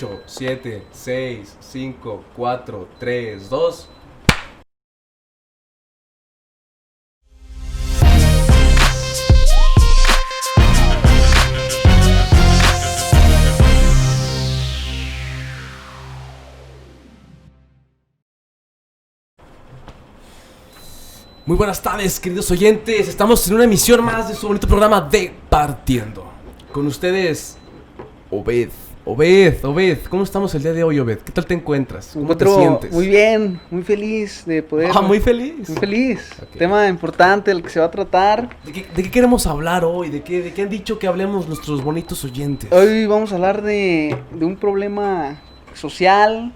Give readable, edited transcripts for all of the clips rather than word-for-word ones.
8, 7, 6, 5, 4, 3, 2. Muy buenas tardes, queridos oyentes. Estamos en una emisión más de su bonito programa de Partiendo. Con ustedes, Obed. ¿Cómo estamos el día de hoy, Obed? ¿Qué tal te encuentras? ¿Cómo te sientes? Muy bien, muy feliz de poder... Muy feliz. Muy feliz. Okay. Tema importante del que se va a tratar. ¿De qué queremos hablar hoy? ¿De qué han dicho que hablemos nuestros bonitos oyentes? Hoy vamos a hablar de un problema social,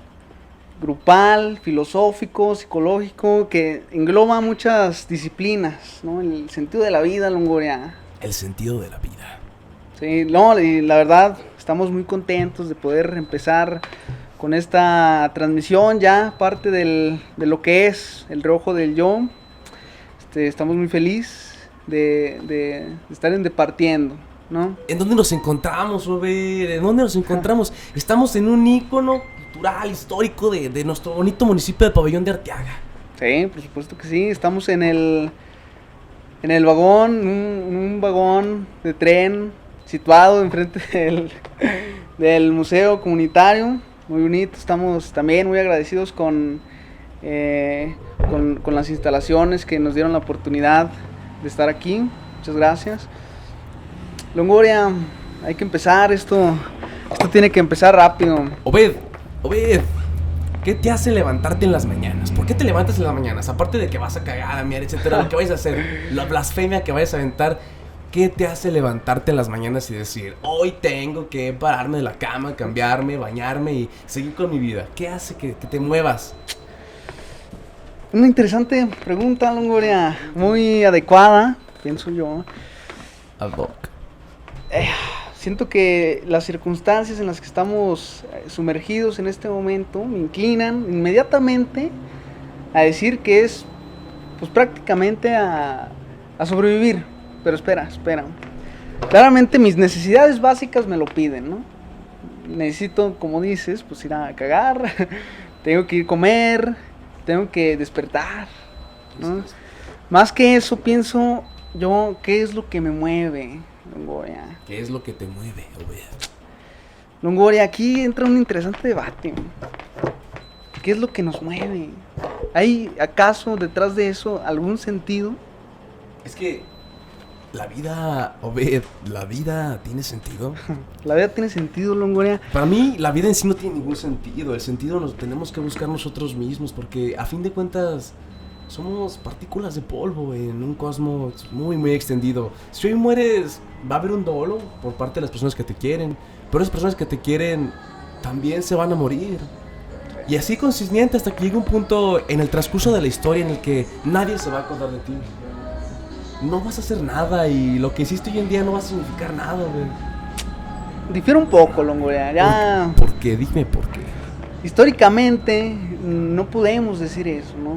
grupal, filosófico, psicológico, que engloba muchas disciplinas, ¿no? El sentido de la vida, Longoria. El sentido de la vida. Sí, no, y la verdad, estamos muy contentos de poder empezar con esta transmisión ya, parte de lo que es el Reojo del Yo. Estamos muy felices de estar en Departiendo, ¿no? ¿En dónde nos encontramos, Obed? ¿En dónde nos encontramos? Estamos en un ícono cultural, histórico de nuestro bonito municipio de Pabellón de Arteaga. Sí, por supuesto que sí. Estamos en el vagón, un vagón de tren situado enfrente del museo comunitario. Muy bonito. Estamos también muy agradecidos con las instalaciones que nos dieron la oportunidad de estar aquí. Muchas gracias. Longoria, hay que empezar. Esto tiene que empezar rápido. Obed, ¿qué te hace levantarte en las mañanas? ¿Por qué te levantas en las mañanas? Aparte de que vas a cagar, a miar, etcétera, lo que vayas a hacer, la blasfemia que vayas a aventar, ¿qué te hace levantarte en las mañanas y decir, hoy tengo que pararme de la cama, cambiarme, bañarme y seguir con mi vida? ¿Qué hace que te muevas? Una interesante pregunta, Longoria, muy adecuada, pienso yo. Ad hoc. Siento que las circunstancias en las que estamos sumergidos en este momento me inclinan inmediatamente a decir que es, pues, prácticamente a sobrevivir. Pero espera. Claramente mis necesidades básicas me lo piden, ¿no? Necesito, como dices, pues ir a cagar, tengo que ir a comer, tengo que despertar, ¿no? Más que eso pienso yo, ¿qué es lo que me mueve, Longoria? ¿Qué es lo que te mueve, Obed? Longoria, aquí entra un interesante debate. ¿Qué es lo que nos mueve? ¿Hay acaso detrás de eso algún sentido? Es que la vida, Obed, ¿la vida tiene sentido? ¿La vida tiene sentido, Longoria? Para mí, la vida en sí no tiene ningún sentido. El sentido nos tenemos que buscar nosotros mismos, porque a fin de cuentas somos partículas de polvo en un cosmos muy, muy extendido. Si hoy mueres, va a haber un dolo por parte de las personas que te quieren, pero esas personas que te quieren también se van a morir. Y así consistente hasta que llegue un punto en el transcurso de la historia en el que nadie se va a acordar de ti. No vas a hacer nada y lo que hiciste hoy en día no va a significar nada, güey. Difiere un poco, Longoria. Ya... ¿Por qué? Dime por qué. Históricamente no podemos decir eso, ¿no?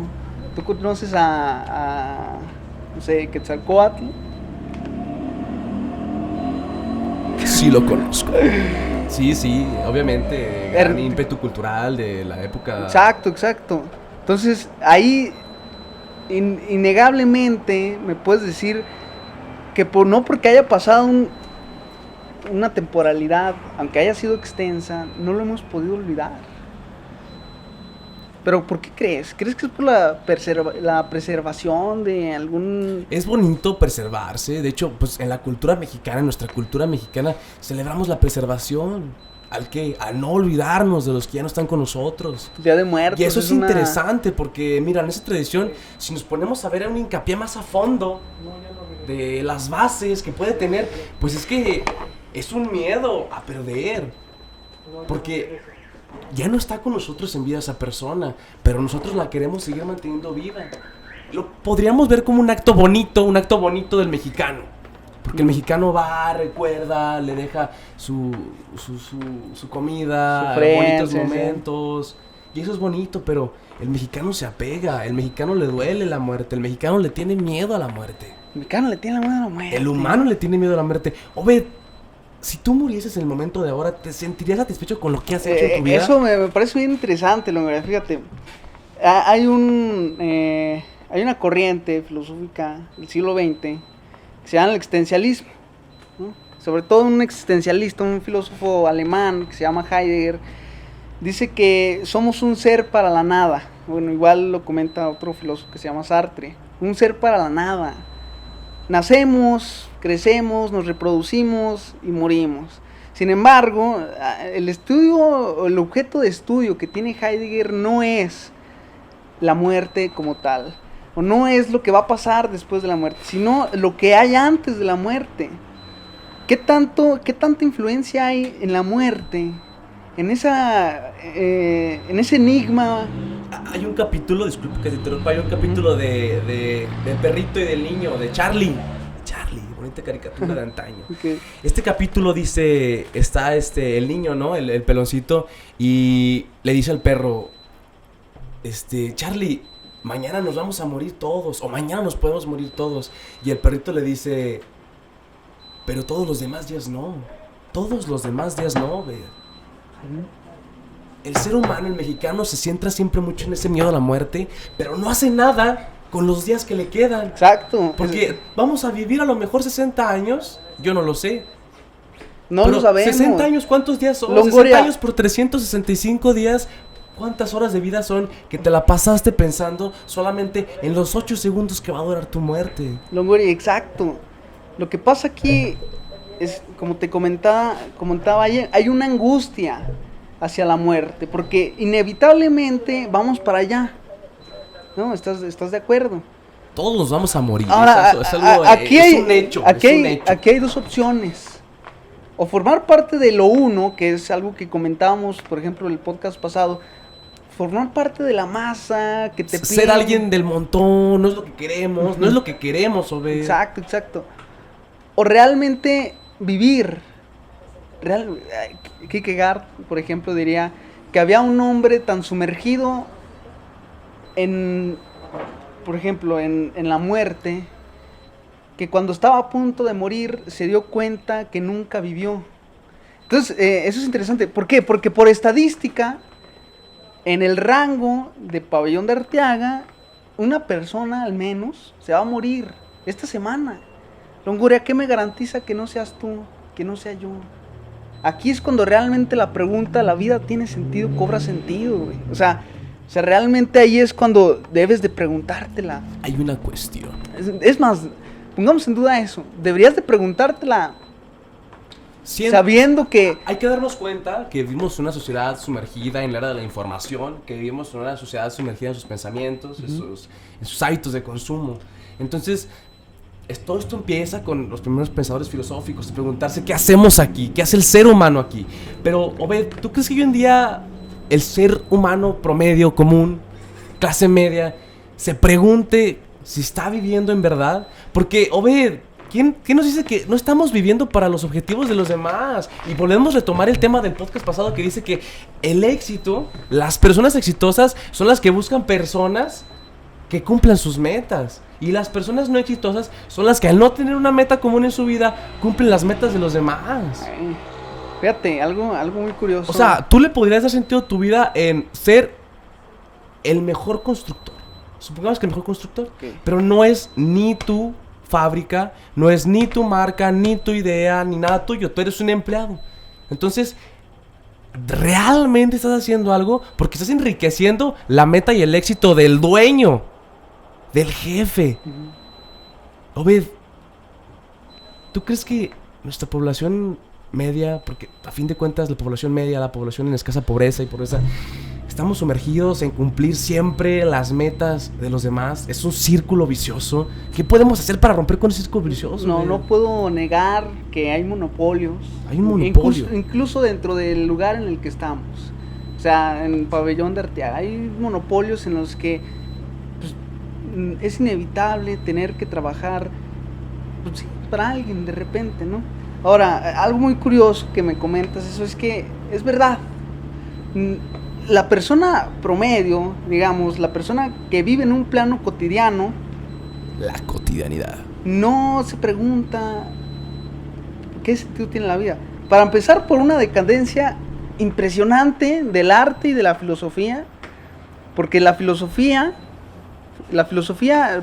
¿Tú conoces no sé, Quetzalcóatl? Sí lo conozco. Sí, obviamente, gran ímpetu cultural de la época. Exacto. Entonces, ahí innegablemente me puedes decir que no porque haya pasado una temporalidad, aunque haya sido extensa, no lo hemos podido olvidar. ¿Pero por qué crees? ¿Crees que es por la preservación de algún...? Es bonito preservarse. De hecho, pues en la cultura mexicana, en nuestra cultura mexicana, celebramos la preservación. A no olvidarnos de los que ya no están con nosotros. Día de Muertos. Y eso es interesante porque, mira, en esa tradición, si nos ponemos a ver un hincapié más a fondo de las bases que puede tener, pues es que es un miedo a perder. Porque ya no está con nosotros en vida esa persona, pero nosotros la queremos seguir manteniendo viva. Lo podríamos ver como un acto bonito del mexicano. Porque el mexicano va, recuerda, le deja su comida, su bonitos momentos. Y eso es bonito, pero el mexicano se apega, el mexicano le duele la muerte, el mexicano le tiene miedo a la muerte. El mexicano le tiene miedo a la muerte. El humano le tiene miedo a la muerte. Obed, si tú murieses en el momento de ahora, ¿te sentirías satisfecho con lo que has hecho en tu vida? Eso me parece bien interesante, Longoria. Fíjate, hay una corriente filosófica del siglo XX que se llama el existencialismo, ¿no? Sobre todo un existencialista, un filósofo alemán que se llama Heidegger, dice que somos un ser para la nada. Bueno, igual lo comenta otro filósofo que se llama Sartre, un ser para la nada. Nacemos, crecemos, nos reproducimos y morimos. Sin embargo, el objeto de estudio que tiene Heidegger no es la muerte como tal, o no es lo que va a pasar después de la muerte, sino lo que hay antes de la muerte. ¿Qué tanta influencia hay en la muerte? En ese enigma. Hay un capítulo, disculpe que te interrumpa, hay un capítulo del perrito y del niño, de Charlie, bonita caricatura de antaño. Okay. Este capítulo dice, está el niño, ¿no? El peloncito, y le dice al perro, Charlie, mañana nos vamos a morir todos, o mañana nos podemos morir todos. Y el perrito le dice, pero todos los demás días no, ve. El ser humano, el mexicano, se centra siempre mucho en ese miedo a la muerte, pero no hace nada con los días que le quedan. Exacto. Porque vamos a vivir a lo mejor 60 años, yo no lo sé. No lo sabemos. 60 años, ¿cuántos días son? Longoria. 60 años por 365 días, ¿cuántas horas de vida son que te la pasaste pensando solamente en los 8 segundos que va a durar tu muerte? Longoria, exacto. Lo que pasa aquí es, como te comentaba ayer, hay una angustia hacia la muerte, porque inevitablemente vamos para allá, ¿no? ¿Estás de acuerdo? Todos nos vamos a morir. Ahora, es algo, aquí es hay, un hecho. Aquí hay dos opciones. O formar parte de lo uno, que es algo que comentábamos, por ejemplo, en el podcast pasado. Formar parte de la masa, que te ser alguien del montón, no es lo que queremos, no es lo que queremos, Obed. Exacto. O realmente vivir. Kierkegaard, por ejemplo, diría que había un hombre tan sumergido por ejemplo, en la muerte, que cuando estaba a punto de morir se dio cuenta que nunca vivió. Entonces, eso es interesante. ¿Por qué? Porque por estadística, en el rango de Pabellón de Arteaga, una persona al menos se va a morir esta semana. Longoria, ¿qué me garantiza que no seas tú, que no sea yo? Aquí es cuando realmente la pregunta, la vida tiene sentido, cobra sentido, güey. O sea, realmente ahí es cuando debes de preguntártela. Hay una cuestión. Es más, pongamos en duda eso. Deberías de preguntártela sabiendo que... Hay que darnos cuenta que vivimos en una sociedad sumergida en la era de la información, que vivimos en una sociedad sumergida en sus pensamientos, en sus hábitos de consumo. Entonces, todo esto empieza con los primeros pensadores filosóficos, de preguntarse qué hacemos aquí, qué hace el ser humano aquí. Pero, Obed, ¿tú crees que hoy en día el ser humano promedio, común, clase media, se pregunte si está viviendo en verdad? Porque, Obed, ¿quién nos dice que no estamos viviendo para los objetivos de los demás? Y volvemos a retomar el tema del podcast pasado que dice que el éxito, las personas exitosas son las que buscan personas que cumplan sus metas. Y las personas no exitosas son las que, al no tener una meta común en su vida, cumplen las metas de los demás. Ay, fíjate, algo muy curioso. O sea, tú le podrías dar sentido a tu vida en ser el mejor constructor. Supongamos que el mejor constructor. Okay. Pero no es ni tu fábrica, no es ni tu marca, ni tu idea, ni nada tuyo. Tú eres un empleado. Entonces, ¿realmente estás haciendo algo? Porque estás enriqueciendo la meta y el éxito del dueño, del jefe. Obed, ¿tú crees que nuestra población media, porque a fin de cuentas la población media, la población en escasa pobreza y pobreza, estamos sumergidos en cumplir siempre las metas de los demás? Es un círculo vicioso. ¿Qué podemos hacer para romper con ese círculo vicioso? No puedo negar que hay monopolios. Hay un monopolio. Incluso dentro del lugar en el que estamos. O sea, en Pabellón de Arteaga hay monopolios en los que pues, es inevitable tener que trabajar pues, sí, para alguien de repente, ¿no? Ahora, algo muy curioso que me comentas, eso es que es verdad. La persona promedio, digamos, la persona que vive en un plano cotidiano, la cotidianidad, no se pregunta qué sentido tiene la vida. para empezar, por una decadencia impresionante del arte y de la filosofía, porque la filosofía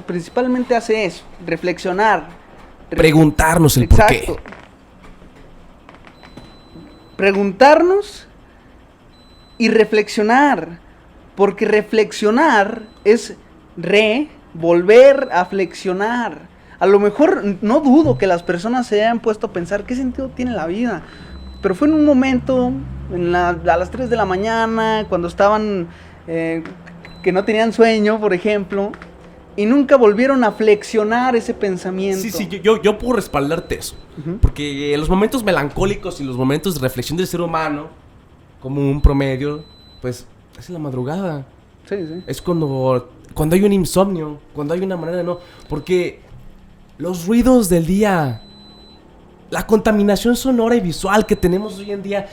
principalmente hace eso, reflexionar. Preguntarnos el Exacto. por qué. Preguntarnos y reflexionar, porque reflexionar es volver a flexionar. A lo mejor no dudo que las personas se hayan puesto a pensar qué sentido tiene la vida, pero fue en un momento, a las 3 de la mañana, cuando estaban, que no tenían sueño, por ejemplo, y nunca volvieron a flexionar ese pensamiento. Sí, yo puedo respaldarte eso. Uh-huh. Porque los momentos melancólicos y los momentos de reflexión del ser humano, como un promedio, pues es en la madrugada. Sí. Es cuando hay un insomnio, cuando hay una manera de no... Porque los ruidos del día, la contaminación sonora y visual que tenemos hoy en día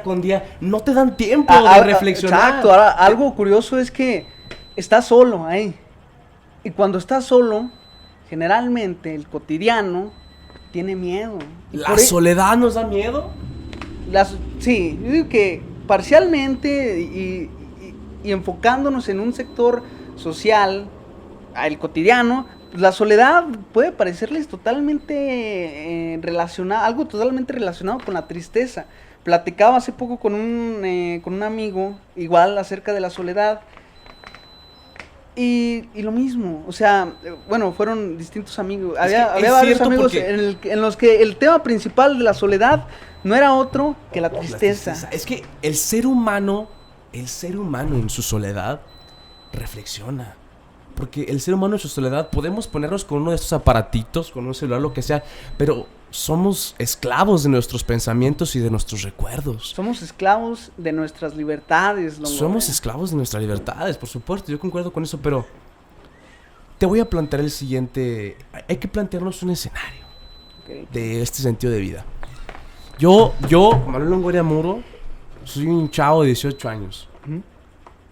con día, no te dan tiempo de reflexionar. Exacto. Ahora, algo curioso es que estás solo ahí. Y cuando estás solo, generalmente el cotidiano tiene miedo. ¿La soledad nos da miedo? Sí, yo digo que parcialmente y enfocándonos en un sector social, el cotidiano, la soledad puede parecerles totalmente algo totalmente relacionado con la tristeza. Platicaba hace poco con un amigo, igual acerca de la soledad. Y lo mismo, o sea, bueno, fueron distintos amigos. Había varios amigos en los que el tema principal de la soledad no era otro que la tristeza. Es que el ser humano en su soledad reflexiona. Porque el ser humano en su soledad podemos ponernos con uno de estos aparatitos, con un celular, lo que sea, pero somos esclavos de nuestros pensamientos y de nuestros recuerdos. Somos esclavos de nuestras libertades. Somos esclavos de nuestras libertades, por supuesto, yo concuerdo con eso, pero te voy a plantear el siguiente. Hay que plantearnos un escenario de este sentido de vida. Yo, Manuel Longoria Muro, soy un chavo de 18 años. Uh-huh.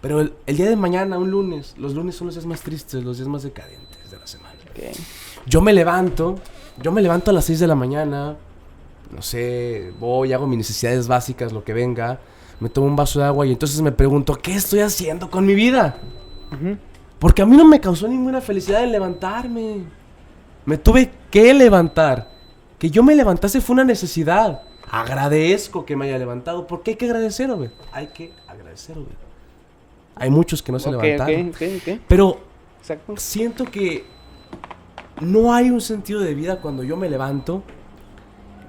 Pero el día de mañana, un lunes, los lunes son los días más tristes, los días más decadentes de la semana. Okay. Yo me levanto a las 6 de la mañana, no sé, voy, hago mis necesidades básicas, lo que venga, me tomo un vaso de agua y entonces me pregunto, ¿qué estoy haciendo con mi vida? Uh-huh. Porque a mí no me causó ninguna felicidad el levantarme. Me tuve que levantar. Que yo me levantase fue una necesidad. Agradezco que me haya levantado, porque hay que agradecer, güey. Hay que agradecer, güey. Hay muchos que no se levantaron. Okay. Pero exacto. Siento que no hay un sentido de vida cuando yo me levanto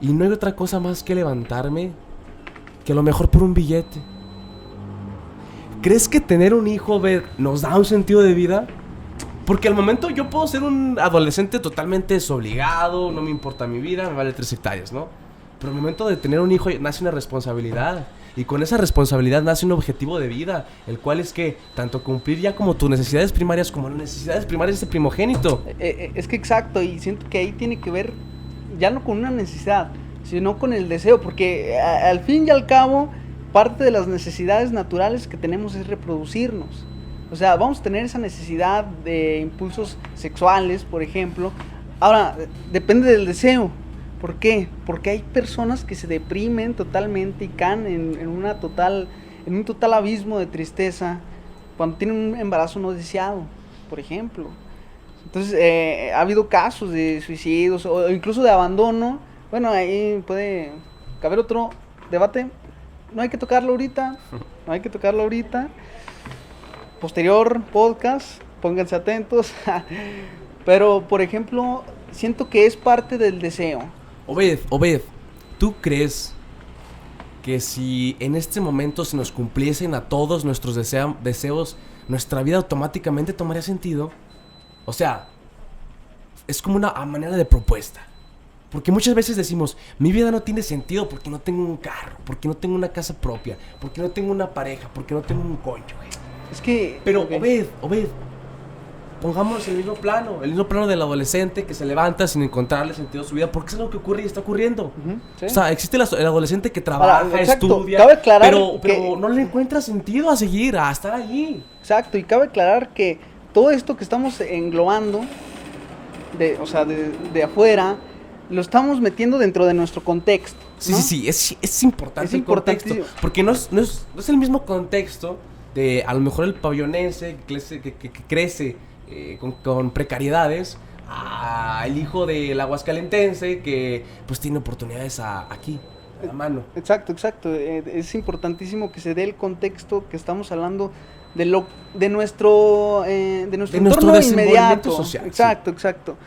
y no hay otra cosa más que levantarme que a lo mejor por un billete. ¿Crees que tener un hijo, nos da un sentido de vida? Porque al momento yo puedo ser un adolescente totalmente desobligado, no me importa mi vida, me vale 3 hectáreas, ¿no? Pero al momento de tener un hijo nace una responsabilidad. Y con esa responsabilidad nace un objetivo de vida, el cual es que tanto cumplir ya como tus necesidades primarias como las necesidades primarias de ese primogénito. Es que exacto, y siento que ahí tiene que ver ya no con una necesidad, sino con el deseo, porque al fin y al cabo parte de las necesidades naturales que tenemos es reproducirnos. O sea, vamos a tener esa necesidad de impulsos sexuales, por ejemplo. Ahora, depende del deseo. ¿Por qué? Porque hay personas que se deprimen totalmente y caen en un total abismo de tristeza cuando tienen un embarazo no deseado, por ejemplo. Entonces, ha habido casos de suicidios o incluso de abandono. Bueno, ahí puede caber otro debate. No hay que tocarlo ahorita. Posterior podcast, pónganse atentos. Pero, por ejemplo, siento que es parte del deseo. Obed, ¿tú crees que si en este momento se nos cumpliesen a todos nuestros deseos, nuestra vida automáticamente tomaría sentido? O sea, es como una manera de propuesta. Porque muchas veces decimos, mi vida no tiene sentido porque no tengo un carro, porque no tengo una casa propia, porque no tengo una pareja, porque no tengo un cónyuge. Es que... Pero, Obed, pongámonos en el mismo plano del adolescente que se levanta sin encontrarle sentido a su vida, porque es algo que ocurre y está ocurriendo. Uh-huh, sí. O sea, existe el adolescente que trabaja, estudia, pero no le encuentra sentido a seguir, a estar allí. Exacto, y cabe aclarar que todo esto que estamos englobando, de afuera, lo estamos metiendo dentro de nuestro contexto, Sí, ¿no? sí, es importante Es el contexto. importantísimo. Porque no es el mismo contexto de a lo mejor el pabellonense que crece con precariedades al hijo del aguascalentense que pues tiene oportunidades aquí, a la mano. Exacto. Es importantísimo que se dé el contexto que estamos hablando de nuestro entorno desenvolvimiento inmediato. social. Exacto.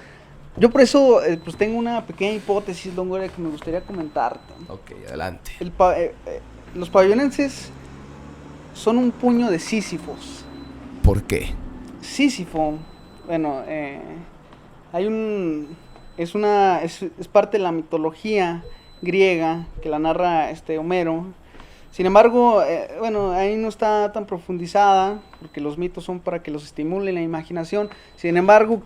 Yo por eso pues tengo una pequeña hipótesis, don Gloria, que me gustaría comentarte. Ok, adelante. Los pabellonenses son un puño de Sísifos. ¿Por qué? Sísifo, bueno, es parte de la mitología griega que la narra Homero. Sin embargo, bueno, ahí no está tan profundizada, porque los mitos son para que los estimule la imaginación. Sin embargo,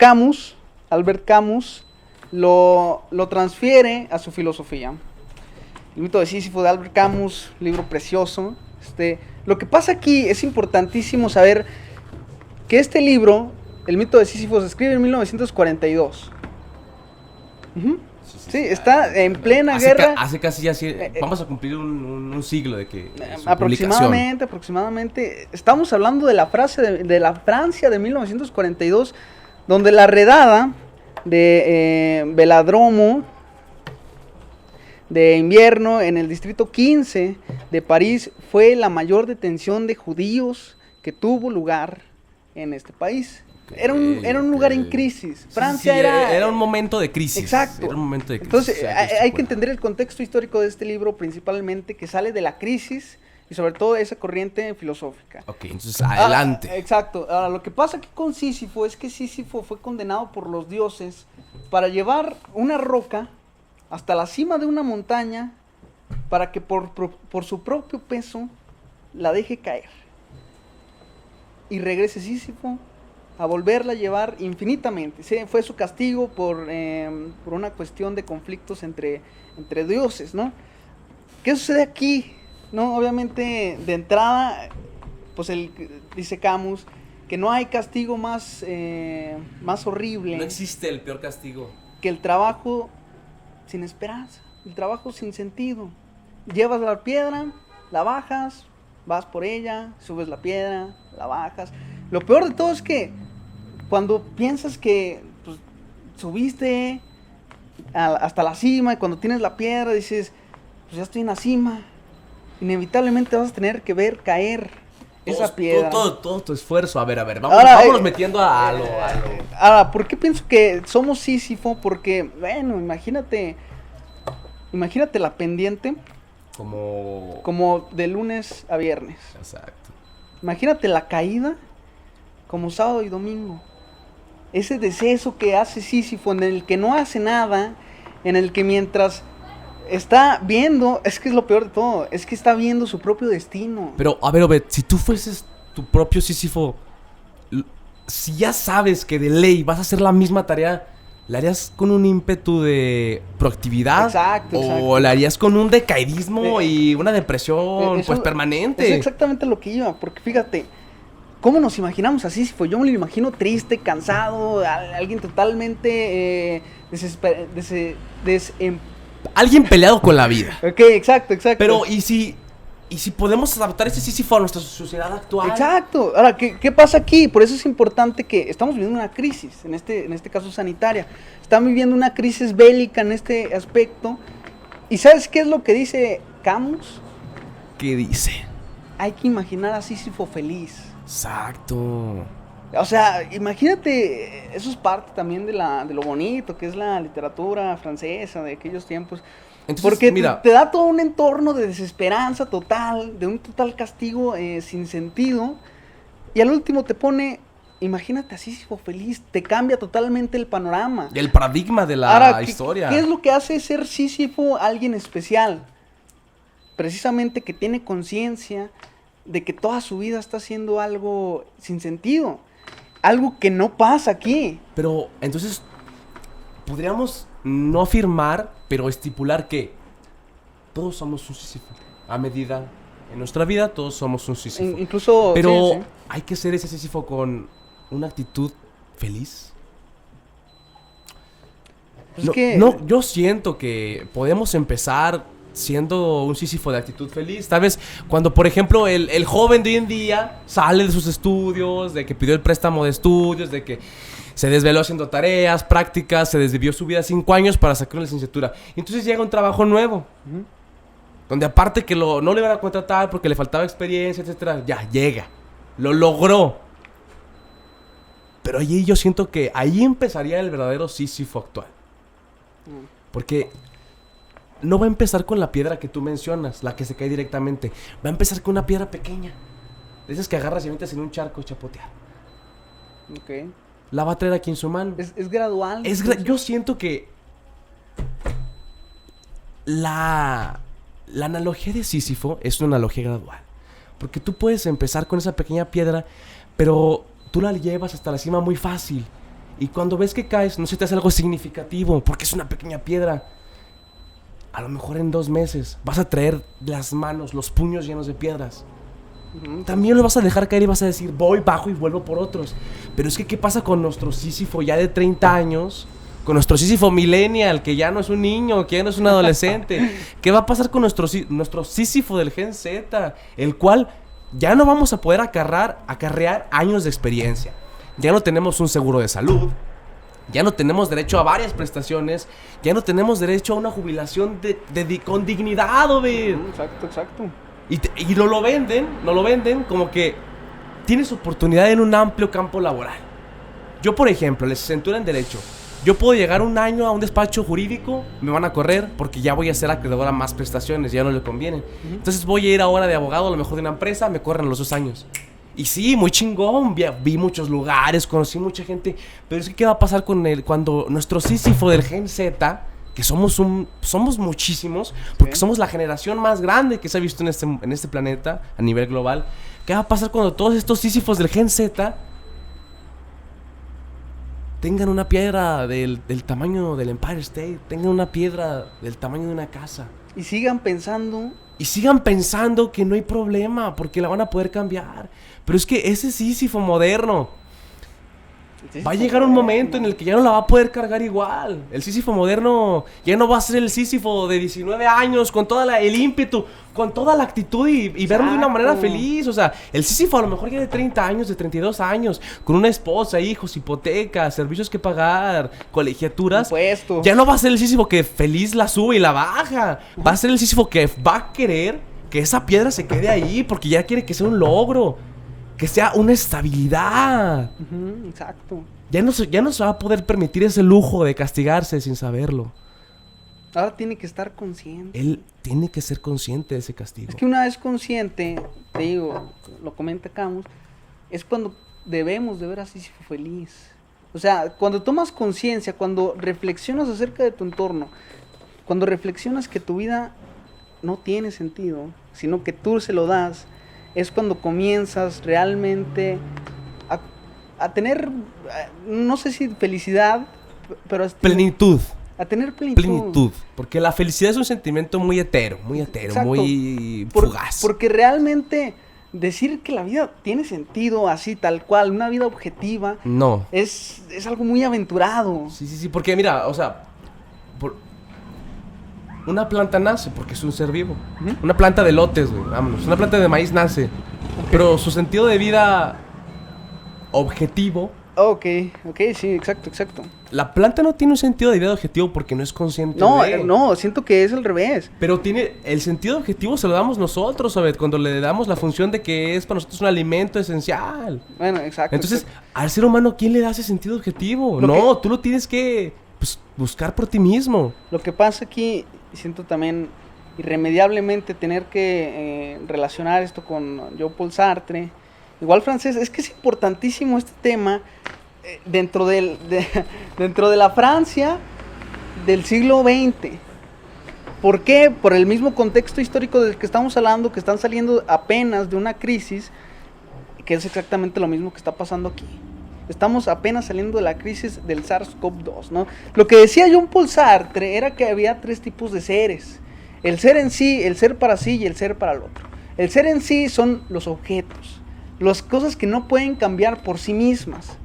Albert Camus, lo transfiere a su filosofía. El mito de Sísifo de Albert Camus, libro precioso. Lo que pasa aquí es importantísimo saber que este libro, el mito de Sísifo, se escribe en 1942. Sí, está en plena guerra. Hace casi ya, vamos a cumplir un siglo de que aproximadamente. Estamos hablando de la Francia de 1942, donde la redada de Velódromo de invierno en el distrito 15 de París fue la mayor detención de judíos que tuvo lugar en este país. Era un lugar en crisis. Francia era un momento de crisis. Exacto. Era un momento de crisis. Entonces, hay que entender el contexto histórico de este libro, principalmente, que sale de la crisis y sobre todo esa corriente filosófica. Ok, entonces adelante. Exacto. Ahora, lo que pasa aquí con Sísifo es que Sísifo fue condenado por los dioses para llevar una roca hasta la cima de una montaña para que por su propio peso la deje caer. Y regrese Sísifo a volverla a llevar infinitamente. Sí, fue su castigo por una cuestión de conflictos entre dioses, ¿no? ¿Qué sucede aquí? No, obviamente, de entrada, pues dice Camus que no hay castigo más horrible. No existe el peor castigo que el trabajo sin esperanza, el trabajo sin sentido. Llevas la piedra, la bajas, vas por ella, subes la piedra, la bajas. Lo peor de todo es que cuando piensas que pues, subiste hasta la cima y cuando tienes la piedra dices, pues ya estoy en la cima, inevitablemente vas a tener que ver caer esa piedra. Todo tu esfuerzo. A ver, vámonos metiendo a lo... Ahora, ¿por qué pienso que somos Sísifo? Porque, bueno, imagínate la pendiente como de lunes a viernes. Exacto. Imagínate la caída como sábado y domingo. Ese deceso que hace Sísifo, en el que no hace nada, en el que mientras está viendo, es que es lo peor de todo, es que está viendo su propio destino. Pero, a ver, Obed, si tú fueses tu propio Sísifo, si ya sabes que de ley vas a hacer la misma tarea, ¿la harías con un ímpetu de proactividad? Exacto. ¿O la harías con un decaidismo y una depresión pues permanente? Es exactamente lo que iba, porque fíjate, ¿cómo nos imaginamos a Sísifo? Yo me lo imagino triste, cansado, alguien totalmente alguien peleado con la vida. Ok, exacto. Pero, ¿y si podemos adaptar ese Sísifo a nuestra sociedad actual? Exacto. Ahora, ¿qué pasa aquí? Por eso es importante que estamos viviendo una crisis, en este caso sanitaria. Estamos viviendo una crisis bélica en este aspecto. ¿Y sabes qué es lo que dice Camus? ¿Qué dice? Hay que imaginar a Sísifo feliz. Exacto. O sea, imagínate, eso es parte también de lo bonito que es la literatura francesa de aquellos tiempos. Entonces, porque mira, te da todo un entorno de desesperanza total, de un total castigo sin sentido. Y al último te pone, imagínate a Sísifo feliz, te cambia totalmente el panorama. El paradigma de la historia. ¿Qué es lo que hace ser Sísifo alguien especial? Precisamente que tiene conciencia de que toda su vida está haciendo algo sin sentido. Algo que no pasa aquí. Pero, entonces, podríamos no afirmar, pero estipular que todos somos un Sísifo. A medida, en nuestra vida, todos somos un Sísifo. Incluso... Pero, sí. hay que ser ese Sísifo con una actitud feliz. Pues es que... No, yo siento que podemos empezar siendo un Sísifo de actitud feliz. Tal vez cuando, por ejemplo, el joven de hoy en día sale de sus estudios, de que pidió el préstamo de estudios, de que se desveló haciendo tareas, prácticas, se desvivió su vida 5 años para sacar una licenciatura. Y entonces llega un trabajo nuevo, donde aparte que no le iban a contratar porque le faltaba experiencia, etcétera, ya llega, lo logró. Pero allí yo siento que ahí empezaría el verdadero Sísifo actual. Porque no va a empezar con la piedra que tú mencionas, la que se cae directamente. Va a empezar con una piedra pequeña, de esas que agarras y metes en un charco y chapotear. Ok. La va a traer aquí en su mano. Es gradual. Yo siento que la analogía de Sísifo es una analogía gradual. Porque tú puedes empezar con esa pequeña piedra, pero tú la llevas hasta la cima muy fácil. Y cuando ves que caes, no se te hace algo significativo, porque es una pequeña piedra. A lo mejor en 2 meses vas a traer las manos, los puños llenos de piedras. También lo vas a dejar caer y vas a decir, voy, bajo y vuelvo por otros. Pero es que, ¿qué pasa con nuestro Sísifo ya de 30 años? Con nuestro Sísifo millennial, que ya no es un niño, que ya no es un adolescente. ¿Qué va a pasar con nuestro Sísifo del Gen Z? El cual ya no vamos a poder acarrear años de experiencia. Ya no tenemos un seguro de salud. Ya no tenemos derecho a varias prestaciones. Ya no tenemos derecho a una jubilación con dignidad, Obed. Exacto. Y no lo venden como que tienes oportunidad en un amplio campo laboral. Yo, por ejemplo, licenciatura en Derecho. Yo puedo llegar un año a un despacho jurídico, me van a correr porque ya voy a ser acreedor a más prestaciones, ya no le convienen. Entonces voy a ir ahora de abogado, a lo mejor de una empresa, me corren los 2 años. Y sí, muy chingón, vi muchos lugares, conocí mucha gente. Pero es que, ¿qué va a pasar cuando nuestro Sísifo del Gen Z, que somos muchísimos, porque somos la generación más grande que se ha visto en este planeta a nivel global? ¿Qué va a pasar cuando todos estos Sísifos del Gen Z tengan una piedra del tamaño del Empire State, tengan una piedra del tamaño de una casa? Y sigan pensando que no hay problema, porque la van a poder cambiar. Pero es que ese Sísifo moderno va a llegar un momento en el que ya no la va a poder cargar igual. El Sísifo moderno ya no va a ser el Sísifo de 19 años con toda el ímpetu, con toda la actitud y verlo de una manera feliz. O sea, el Sísifo a lo mejor ya de 30 años, de 32 años, con una esposa, hijos, hipotecas, servicios que pagar, colegiaturas. Impuestos. Ya no va a ser el Sísifo que feliz la sube y la baja. Va a ser el Sísifo que va a querer que esa piedra se quede ahí, porque ya quiere que sea un logro, que sea una estabilidad. Exacto. Ya no se va a poder permitir ese lujo de castigarse sin saberlo. Ahora tiene que estar consciente. Él tiene que ser consciente de ese castigo. Es que una vez consciente, te digo, lo comenta Camus, es cuando debemos de ver a Sísifo feliz. O sea, cuando tomas conciencia, cuando reflexionas acerca de tu entorno, cuando reflexionas que tu vida no tiene sentido, sino que tú se lo das, es cuando comienzas realmente a tener, no sé si felicidad, pero plenitud. A tener plenitud. Porque la felicidad es un sentimiento muy hetero, Exacto. muy fugaz. Porque realmente decir que la vida tiene sentido así, tal cual, una vida objetiva, no. Es algo muy aventurado. Sí, porque mira, o sea, una planta nace porque es un ser vivo. Una planta de lotes, güey, vámonos. Una planta de maíz nace. Okay. Pero su sentido de vida objetivo. Ok, sí, exacto. La planta no tiene un sentido de vida objetivo porque no es consciente. No, siento que es al revés. Pero el sentido objetivo se lo damos nosotros, ¿sabes? Cuando le damos la función de que es para nosotros un alimento esencial. Bueno, exacto. Entonces, al ser humano, ¿quién le da ese sentido objetivo? Tú lo tienes que buscar por ti mismo. Lo que pasa aquí, siento también irremediablemente tener que relacionar esto con Jean-Paul Sartre. Igual francés, es que es importantísimo este tema dentro de la Francia del siglo XX. ¿Por qué? Por el mismo contexto histórico del que estamos hablando, que están saliendo apenas de una crisis, que es exactamente lo mismo que está pasando aquí. Estamos apenas saliendo de la crisis del SARS-CoV-2, ¿no? Lo que decía Jean-Paul Sartre era que había 3 tipos de seres. El ser en sí, el ser para sí y el ser para el otro. El ser en sí son los objetos, las cosas que no pueden cambiar por sí mismas.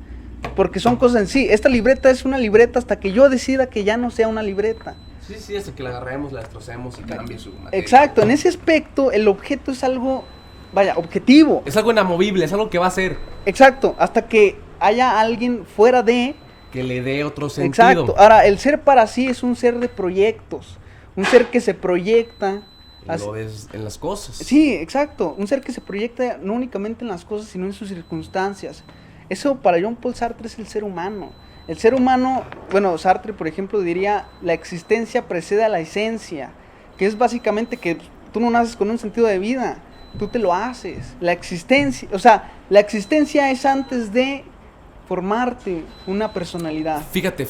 porque son cosas en sí. Esta libreta es una libreta hasta que yo decida que ya no sea una libreta. Sí, hasta que la agarremos, la destrocemos y cambie su materia. Exacto, en ese aspecto el objeto es algo, objetivo. Es algo inamovible, es algo que va a ser. Exacto, hasta que haya alguien fuera de... Que le dé otro sentido. Exacto, ahora el ser para sí es un ser de proyectos, un ser que se proyecta... Lo ves en las cosas. Sí, exacto, un ser que se proyecta no únicamente en las cosas, sino en sus circunstancias. Eso para Jean Paul Sartre es el ser humano. El ser humano, bueno, Sartre, por ejemplo, diría, la existencia precede a la esencia, que es básicamente que tú no naces con un sentido de vida, tú te lo haces. La existencia, la existencia es antes de formarte una personalidad. Fíjate.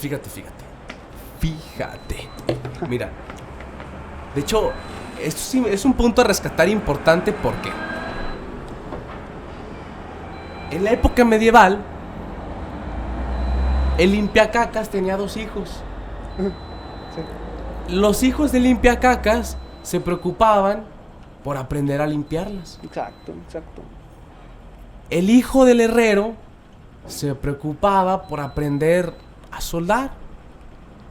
Mira, de hecho, esto sí es un punto a rescatar importante porque en la época medieval, el limpiacacas tenía 2 hijos. Sí. Los hijos del limpiacacas se preocupaban por aprender a limpiarlas. Exacto. El hijo del herrero se preocupaba por aprender a soldar.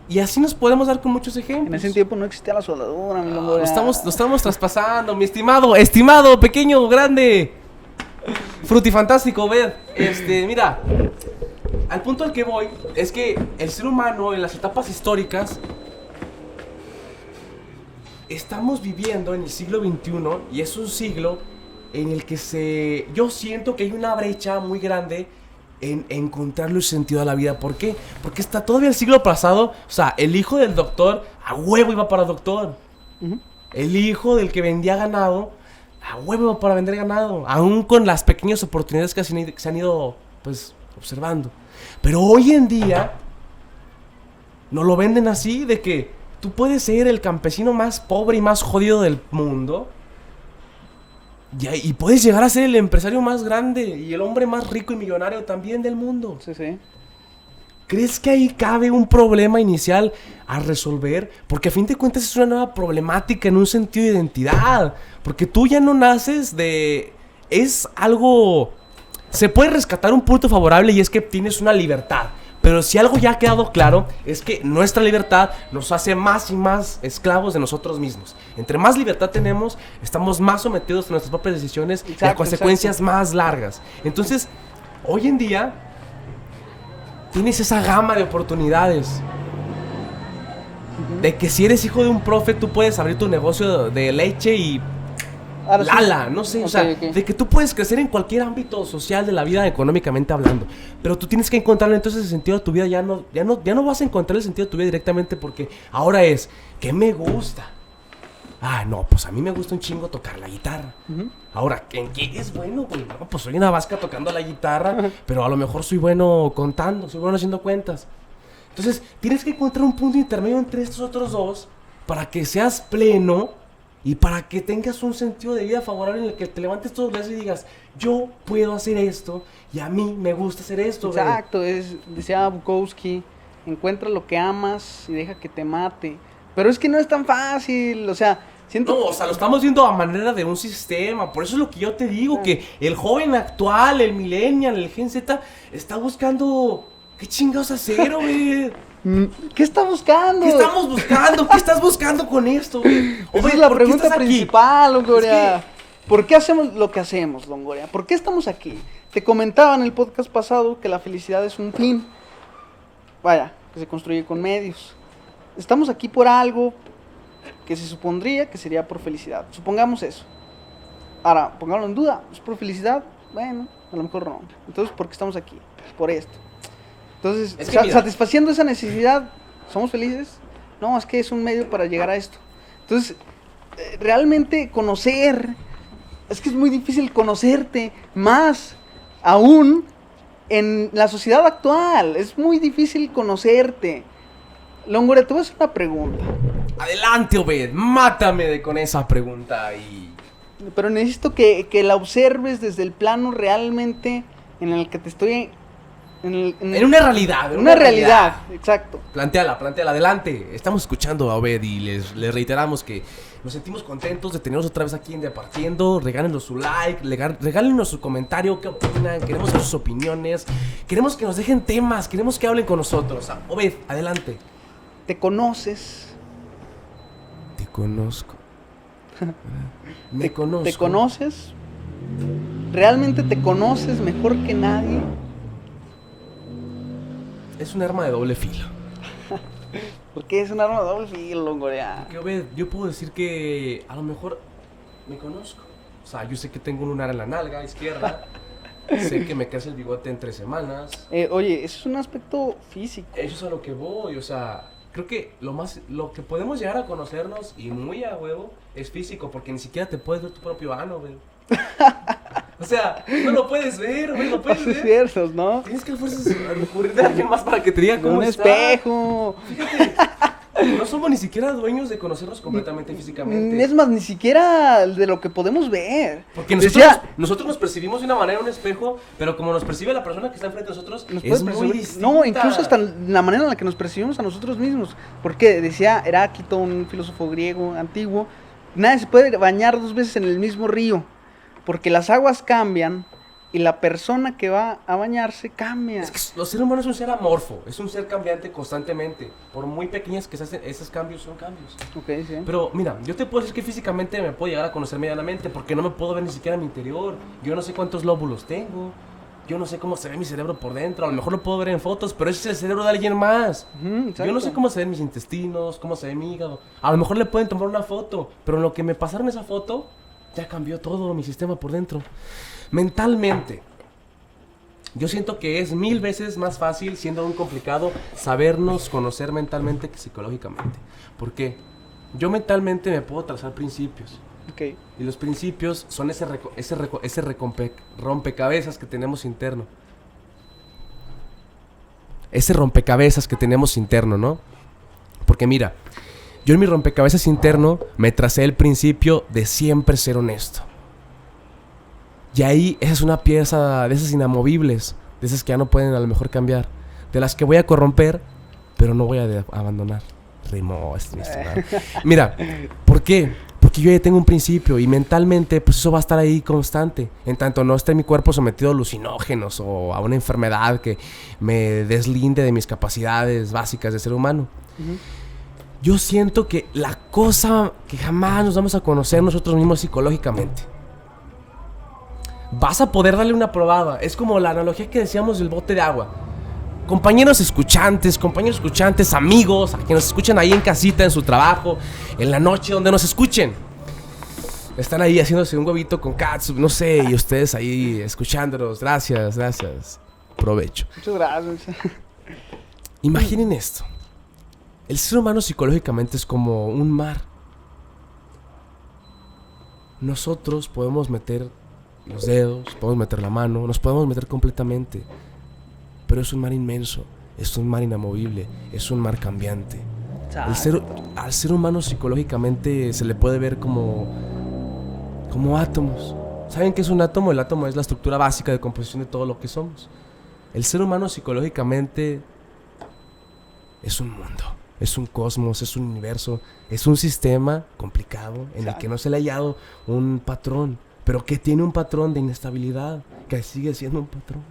Y así nos podemos dar con muchos ejemplos. En ese tiempo no existía la soldadura, mi Lo estamos traspasando, mi estimado, pequeño, grande, frutifantástico, ved. Mira, al punto al que voy es que el ser humano en las etapas históricas estamos viviendo en el siglo XXI y es un siglo en el que yo siento que hay una brecha muy grande en encontrarle sentido a la vida. ¿Por qué? Porque está todavía el siglo pasado, o sea, el hijo del doctor a huevo iba para doctor. Uh-huh. El hijo del que vendía ganado a huevo iba para vender ganado, aún con las pequeñas oportunidades que se han ido pues observando. Pero hoy en día nos lo venden así, de que tú puedes ser el campesino más pobre y más jodido del mundo y puedes llegar a ser el empresario más grande y el hombre más rico y millonario también del mundo. Sí. ¿Crees que ahí cabe un problema inicial a resolver? Porque a fin de cuentas es una nueva problemática en un sentido de identidad. Porque tú ya no naces de... Es algo... Se puede rescatar un punto favorable y es que tienes una libertad. Pero si algo ya ha quedado claro es que nuestra libertad nos hace más y más esclavos de nosotros mismos. Entre más libertad tenemos, estamos más sometidos a nuestras propias decisiones y a consecuencias más largas. Entonces, hoy en día, tienes esa gama de oportunidades. De que si eres hijo de un profe, tú puedes abrir tu negocio de leche y... Lala, no sé, okay. De que tú puedes crecer en cualquier ámbito social de la vida económicamente hablando, pero tú tienes que encontrar entonces el sentido de tu vida. Ya no vas a encontrar el sentido de tu vida directamente porque ahora es, ¿qué me gusta? No, pues a mí me gusta un chingo tocar la guitarra. Uh-huh. Ahora, ¿en qué es bueno, güey? No, pues soy una vasca tocando la guitarra, uh-huh. Pero a lo mejor soy bueno contando, soy bueno haciendo cuentas. Entonces, tienes que encontrar un punto intermedio entre estos otros dos para que seas pleno y para que tengas un sentido de vida favorable en el que te levantes todos los días y digas, yo puedo hacer esto y a mí me gusta hacer esto. Exacto, decía Bukowski, encuentra lo que amas y deja que te mate. Pero es que no es tan fácil, siento... No, lo estamos viendo a manera de un sistema. Por eso es lo que yo te digo, que el joven actual, el millennial, el Gen Z, está buscando... ¿Qué chingados hacer, güey? ¿Qué está buscando? ¿Qué estamos buscando? ¿Qué estás buscando con esto, güey? Esa es la pregunta principal, Longoria. ¿Por qué hacemos lo que hacemos, Longoria? ¿Por qué estamos aquí? Te comentaba en el podcast pasado que la felicidad es un fin. Que se construye con medios. Estamos aquí por algo que se supondría que sería por felicidad. Supongamos eso. Ahora, pongámoslo en duda. ¿Es por felicidad? Bueno, a lo mejor no. Entonces, ¿por qué estamos aquí? Por esto. Entonces, satisfaciendo esa necesidad, ¿somos felices? No, es que es un medio para llegar a esto. Entonces, realmente conocer, es que es muy difícil conocerte más aún en la sociedad actual. Es muy difícil conocerte. Longoria, te voy a hacer una pregunta. Adelante, Obed, mátame con esa pregunta. Pero necesito que la observes desde el plano realmente en el que te estoy En una realidad. En una realidad, exacto. Plantéala, adelante. Estamos escuchando a Obed y les reiteramos que nos sentimos contentos de tenerlos otra vez aquí en Departiendo. Regálenos su like, regálenos su comentario, qué opinan, queremos sus opiniones, queremos que nos dejen temas, queremos que hablen con nosotros. Obed, adelante. ¿Te conoces? Te conozco. Me conozco. ¿Te conoces? ¿Realmente te conoces mejor que nadie? Es un arma de doble filo. ¿Por qué es un arma de doble filo, Longoria? Porque, Obed, yo puedo decir que a lo mejor me conozco. O sea, yo sé que tengo un lunar en la nalga izquierda. Sé que me crece el bigote en 3 semanas. Oye, eso es un aspecto físico. Eso es a lo que voy, o sea, creo que lo que podemos llegar a conocernos, y muy a huevo, es físico, porque ni siquiera te puedes ver tu propio ano, güey. O sea, no lo puedes ver, güey, lo puedes ver. Es cierto, ¿no? Tienes que recurrir a alguien más para que te diga cómo Un está. espejo. Fíjate, no somos ni siquiera dueños de conocernos completamente físicamente. Es más, ni siquiera de lo que podemos ver. Porque nosotros nos percibimos de una manera en un espejo, pero como nos percibe la persona que está enfrente de nosotros, es muy distinta. No, incluso hasta la manera en la que nos percibimos a nosotros mismos. Porque decía Heráclito, un filósofo griego antiguo, nadie se puede bañar 2 veces en el mismo río, porque las aguas cambian y la persona que va a bañarse cambia. Es que los seres humanos es un ser amorfo, es un ser cambiante constantemente. Por muy pequeñas que se hacen, esos cambios son cambios. Ok, sí. Pero mira, yo te puedo decir que físicamente me puedo llegar a conocer medianamente, porque no me puedo ver ni siquiera mi interior. Yo no sé cuántos lóbulos tengo, yo no sé cómo se ve mi cerebro por dentro. A lo mejor lo puedo ver en fotos, pero ese es el cerebro de alguien más. Yo no sé cómo se ven mis intestinos, cómo se ve mi hígado. A lo mejor le pueden tomar una foto, pero en lo que me pasaron esa foto, ya cambió todo mi sistema por dentro. Mentalmente, yo siento que es 1000 veces más fácil, siendo aún complicado, sabernos conocer mentalmente que psicológicamente. ¿Por qué? Yo mentalmente me puedo trazar principios. Okay. Y los principios son ese rompecabezas que tenemos interno. Ese rompecabezas que tenemos interno, ¿no? Porque mira, yo en mi rompecabezas interno me tracé el principio de siempre ser honesto. Y ahí esa es una pieza de esas inamovibles, de esas que ya no pueden a lo mejor cambiar, de las que voy a corromper, pero no voy a abandonar. Rimó, Mira, ¿por qué? Porque yo ya tengo un principio y mentalmente pues eso va a estar ahí constante. En tanto no esté mi cuerpo sometido a alucinógenos o a una enfermedad que me deslinde de mis capacidades básicas de ser humano. Yo siento que la cosa que jamás nos vamos a conocer nosotros mismos psicológicamente, vas a poder darle una probada. Es como la analogía que decíamos del bote de agua. Compañeros escuchantes, amigos, a que nos escuchan ahí en casita, en su trabajo, en la noche, donde nos escuchen. Están ahí haciéndose un huevito con catsup, no sé, y ustedes ahí escuchándonos. Gracias. Provecho. Muchas gracias. Imaginen esto. El ser humano psicológicamente es como un mar. Nosotros podemos meter los dedos, podemos meter la mano, nos podemos meter completamente. Pero es un mar inmenso, es un mar inamovible, es un mar cambiante. Al ser humano psicológicamente se le puede ver como átomos. ¿Saben qué es un átomo? El átomo es la estructura básica de composición de todo lo que somos. El ser humano psicológicamente es un mundo, es un cosmos, es un universo, es un sistema complicado en el que no se le ha hallado un patrón, pero que tiene un patrón de inestabilidad, que sigue siendo un patrón.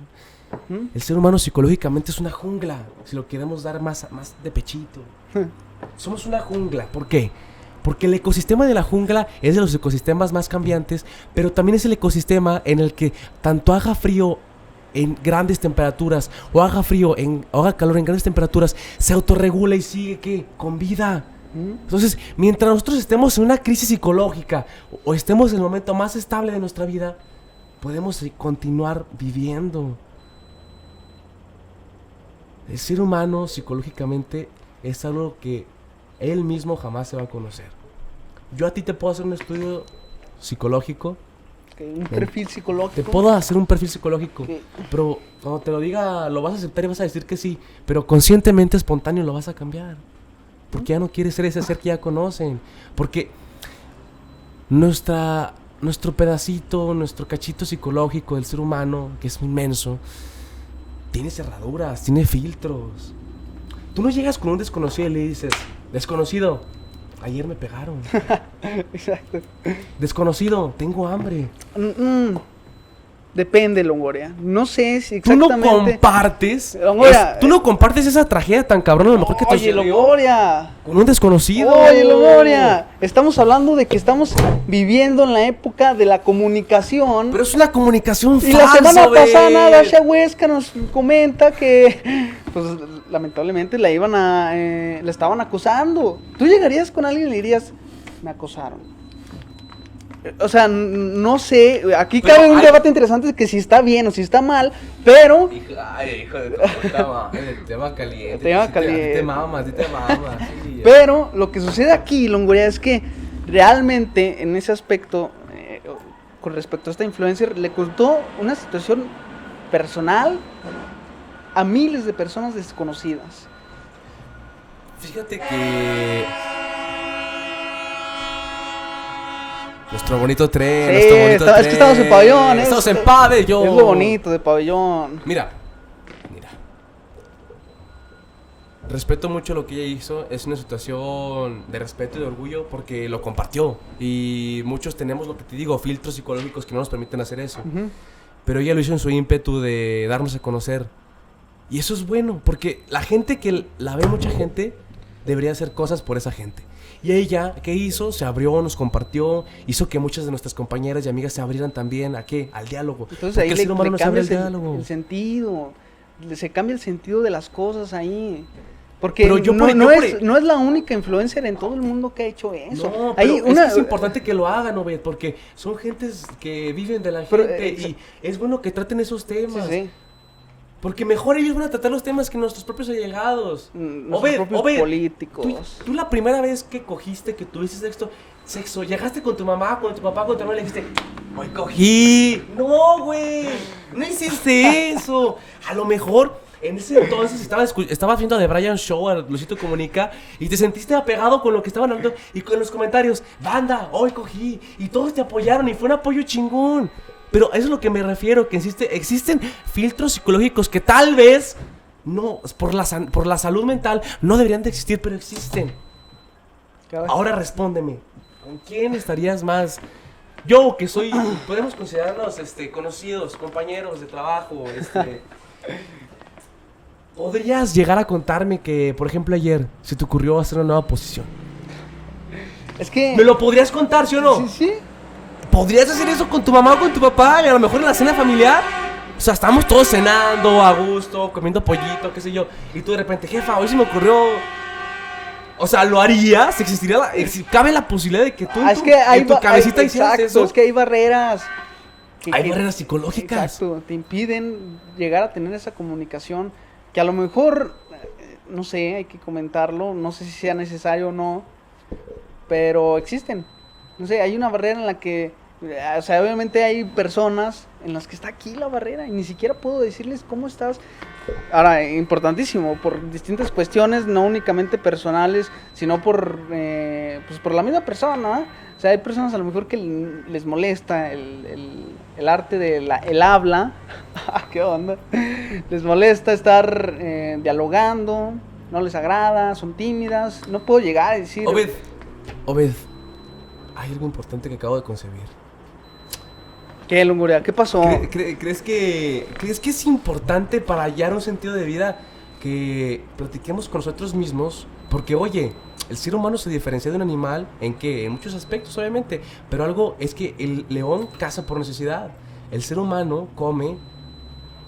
El ser humano psicológicamente es una jungla, si lo queremos dar más de pechito. Somos una jungla. ¿Por qué? Porque el ecosistema de la jungla es de los ecosistemas más cambiantes, pero también es el ecosistema en el que tanto haga frío en grandes temperaturas o haga calor en grandes temperaturas, se autorregula y sigue ¿qué? Con vida. Entonces, mientras nosotros estemos en una crisis psicológica o estemos en el momento más estable de nuestra vida, podemos continuar viviendo. El ser humano psicológicamente es algo que él mismo jamás se va a conocer. Yo a ti te puedo hacer un estudio psicológico. Un perfil psicológico. Te puedo hacer un perfil psicológico. Pero cuando te lo diga, lo vas a aceptar y vas a decir que sí. Pero conscientemente, espontáneo, lo vas a cambiar. Porque ya no quieres ser ese ser que ya conocen. Porque nuestro pedacito, nuestro cachito psicológico del ser humano, que es inmenso, tiene cerraduras, tiene filtros. Tú no llegas con un desconocido y le dices, desconocido, ayer me pegaron. Exacto. Desconocido, tengo hambre. Depende, Longoria. No sé si Tú no exactamente... compartes. Longoria, tú no compartes esa tragedia tan cabrona, a lo mejor que te Oye, sucedió Longoria. con un desconocido. Oye, Longoria. Estamos hablando de que estamos viviendo en la época de la comunicación. Pero es una comunicación Y falsa, la semana güey. pasada Dasha Huesca nos comenta que, pues, lamentablemente la estaban acosando. ¿Tú llegarías con alguien y le dirías, me acosaron? O sea, no sé, aquí Pero cabe un debate interesante de que si está bien o si está mal, pero... Hijo de puta madre, tema caliente. Tema caliente. Te mamas. Sí. Pero lo que sucede aquí, Longoria, es que realmente en ese aspecto, con respecto a esta influencer, le costó una situación personal a miles de personas desconocidas. Fíjate que nuestro bonito tren, Es que estamos en pabellón, estamos en pabellón. Es lo bonito de pabellón. Mira. Respeto mucho lo que ella hizo, es una situación de respeto y de orgullo porque lo compartió. Y muchos tenemos, lo que te digo, filtros psicológicos que no nos permiten hacer eso. Uh-huh. Pero ella lo hizo en su ímpetu de darnos a conocer. Y eso es bueno, porque la gente que la ve mucha gente, debería hacer cosas por esa gente. Y ella, ¿qué hizo? Se abrió, nos compartió, hizo que muchas de nuestras compañeras y amigas se abrieran también, ¿a qué? Al diálogo. Entonces porque ahí el ser humano no se abre al cambia diálogo. el sentido, se cambia el sentido de las cosas ahí. Porque Pero no es la única influencer en todo el mundo que ha hecho eso. No, pero es importante que lo hagan, Obed, porque son gentes que viven de la gente y es bueno que traten esos temas. Sí. Porque mejor ellos van a tratar los temas que nuestros propios allegados. Nuestros propios políticos. Tú la primera vez que cogiste, que tuviste sexo, llegaste con tu mamá, con tu papá, con tu hermano y le dijiste, hoy cogí. No, güey, no hiciste eso. A lo mejor en ese entonces estaba viendo a The Brian Show, a Luisito Comunica, y te sentiste apegado con lo que estaban hablando y con los comentarios, banda, hoy cogí, y todos te apoyaron y fue un apoyo chingón. Pero eso es lo que me refiero, que existen filtros psicológicos que tal vez no, por la salud mental no deberían de existir, pero existen. Ahora respóndeme, ¿con quién estarías más? Yo, que soy, podemos considerarnos conocidos, compañeros de trabajo, ¿podrías llegar a contarme que, por ejemplo, ayer se te ocurrió hacer una nueva posición? Es que... ¿Me lo podrías contar, sí o no? Sí. ¿Podrías hacer eso con tu mamá o con tu papá? Y a lo mejor en la cena familiar. O sea, estamos todos cenando a gusto, comiendo pollito, qué sé yo. Y tú de repente, jefa, hoy se me ocurrió... O sea, ¿lo harías? ¿Cabe la posibilidad de que tú en tu cabecita hicieras eso? Es que hay barreras. Hay barreras psicológicas. Exacto, te impiden llegar a tener esa comunicación que a lo mejor, no sé, hay que comentarlo, no sé si sea necesario o no, pero existen. No sé, hay una barrera en la que, o sea, obviamente hay personas en las que está aquí la barrera y ni siquiera puedo decirles cómo estás. Ahora, importantísimo, por distintas cuestiones, no únicamente personales, sino por la misma persona. O sea, hay personas a lo mejor que les molesta el arte de el habla. ¿Qué onda? Les molesta estar dialogando, no les agrada, son tímidas. No puedo llegar a decir... Obed, hay algo importante que acabo de concebir. ¿Qué, Longoria? ¿Qué pasó? ¿Crees que es importante para hallar un sentido de vida que platiquemos con nosotros mismos? Porque, oye, el ser humano se diferencia de un animal en muchos aspectos, obviamente. Pero algo es que el león caza por necesidad. El ser humano come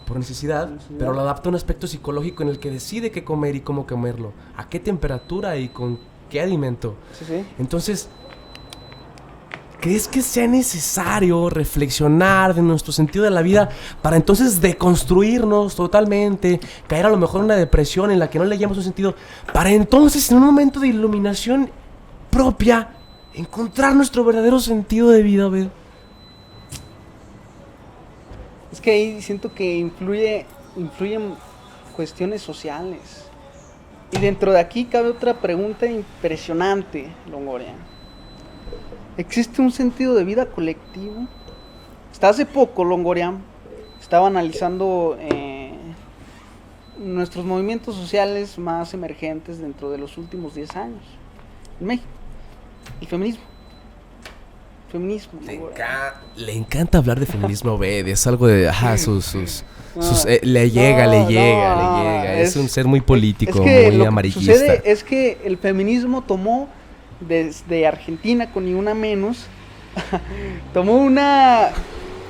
por necesidad, pero lo adapta a un aspecto psicológico en el que decide qué comer y cómo comerlo. A qué temperatura y con qué alimento. Sí. Entonces... ¿crees que sea necesario reflexionar de nuestro sentido de la vida para entonces deconstruirnos totalmente, caer a lo mejor en una depresión en la que no le hallamos un sentido, para entonces en un momento de iluminación propia encontrar nuestro verdadero sentido de vida, ¿ves? Es que ahí siento que influyen cuestiones sociales. Y dentro de aquí cabe otra pregunta impresionante, Longoria. ¿Existe un sentido de vida colectivo? Hasta hace poco, Longoria, estaba analizando nuestros movimientos sociales más emergentes dentro de los últimos 10 años en México. El feminismo. Feminismo. Le encanta hablar de feminismo, ve, es algo de, le llega. Es un ser muy político, que muy amarillista. Lo que sucede es que el feminismo tomó desde Argentina, con Ni Una Menos, tomó una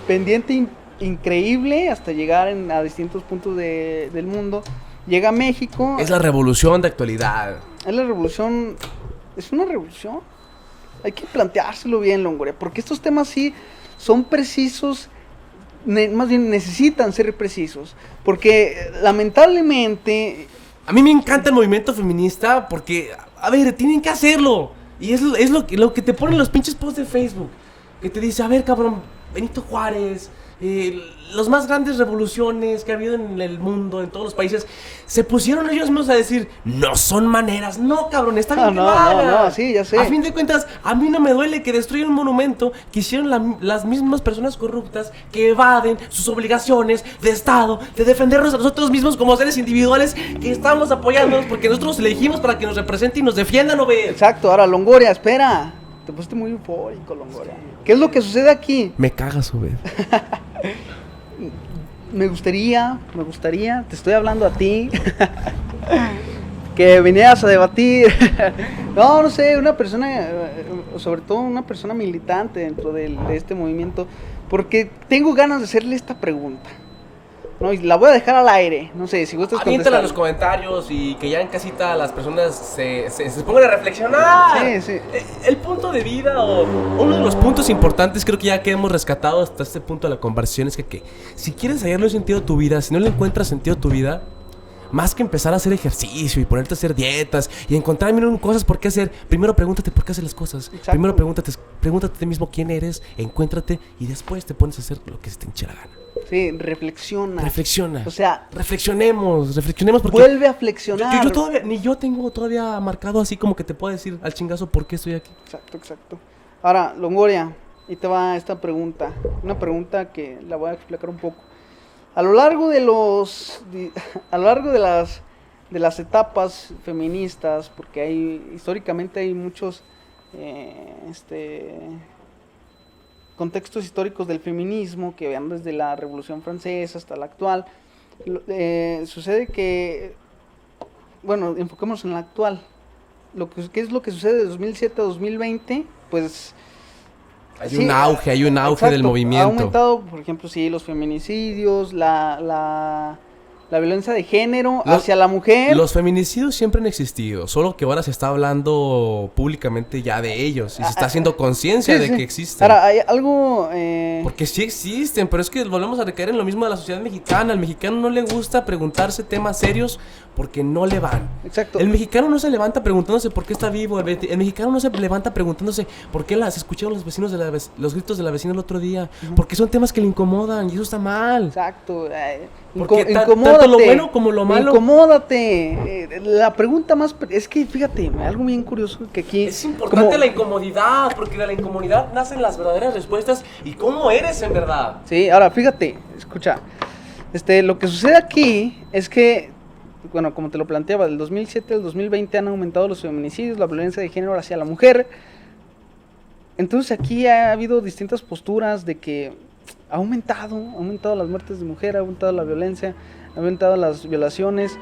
pendiente increíble hasta llegar a distintos puntos del mundo. Llega a México. Es la revolución de actualidad. Es la revolución. Es una revolución. Hay que planteárselo bien, Longoria, porque estos temas sí son precisos, más bien necesitan ser precisos, porque lamentablemente... A mí me encanta el movimiento feminista porque, a ver, tienen que hacerlo. Y es lo que te ponen los pinches posts de Facebook, que te dice, a ver, cabrón, Benito Juárez... las más grandes revoluciones que ha habido en el mundo, en todos los países, se pusieron ellos mismos a decir, no son maneras, no, cabrón, está bien que lo hagan. No, sí, ya sé. A fin de cuentas, a mí no me duele que destruyan un monumento que hicieron las mismas personas corruptas que evaden sus obligaciones de Estado, de defendernos a nosotros mismos como seres individuales que estamos apoyándonos porque nosotros los elegimos para que nos represente y nos defienda, ¿no ves? Exacto, ahora, Longoria, espera. Te pusiste muy eufórico, Longoria. ¿Qué es lo que sucede aquí? Me cagas, Obed. Me gustaría, te estoy hablando a ti, que vinieras a debatir. No sé, una persona, sobre todo una persona militante dentro de este movimiento, porque tengo ganas de hacerle esta pregunta. No, y la voy a dejar al aire, no sé, si gustas contestar. Aviéntala en los comentarios y que ya en casita las personas se pongan a reflexionar. Sí. El punto de vida o uno de los puntos importantes creo que ya que hemos rescatado hasta este punto de la conversación es que si quieres hallarle sentido a tu vida, si no le encuentras sentido a tu vida, más que empezar a hacer ejercicio y ponerte a hacer dietas y encontrar cosas por qué hacer, primero pregúntate por qué haces las cosas. Exacto. Primero pregúntate a ti mismo quién eres, encuéntrate y después te pones a hacer lo que se te hinche la gana. Sí, reflexiona. O sea, reflexionemos porque vuelve a flexionar. Yo todavía, ni yo tengo todavía marcado así como que te puedo decir al chingazo por qué estoy aquí. Exacto. Ahora, Longoria, y te va esta pregunta, una pregunta que la voy a explicar un poco. A lo largo de las etapas feministas, porque históricamente hay muchos contextos históricos del feminismo que van desde la Revolución Francesa hasta la actual. Sucede que, bueno, enfoquémonos en la actual. ¿Qué es lo que sucede de 2007 a 2020? Pues hay un auge exacto, del movimiento. Ha aumentado, por ejemplo, los feminicidios, la violencia de género hacia la mujer. Los feminicidios siempre han existido, solo que ahora se está hablando públicamente ya de ellos y se está haciendo conciencia de que existen. Ahora, hay algo... Porque sí existen, pero es que volvemos a recaer en lo mismo de la sociedad mexicana. Al mexicano no le gusta preguntarse temas serios porque no le van. Exacto. El mexicano no se levanta preguntándose por qué está vivo. El mexicano no se levanta preguntándose por qué se escucharon los vecinos los gritos de la vecina el otro día. Uh-huh. Porque son temas que le incomodan y eso está mal. Exacto. Tanto lo bueno como lo malo. Incomódate. La pregunta más... Es que, fíjate, algo bien curioso que aquí... Es importante la incomodidad, porque de la incomodidad nacen las verdaderas respuestas y cómo eres en verdad. Sí, ahora, fíjate, escucha. Lo que sucede aquí es que, bueno, como te lo planteaba, del 2007 al 2020 han aumentado los feminicidios, la violencia de género hacia la mujer. Entonces aquí ha habido distintas posturas de que ha aumentado las muertes de mujer, ha aumentado la violencia, ha aumentado las violaciones.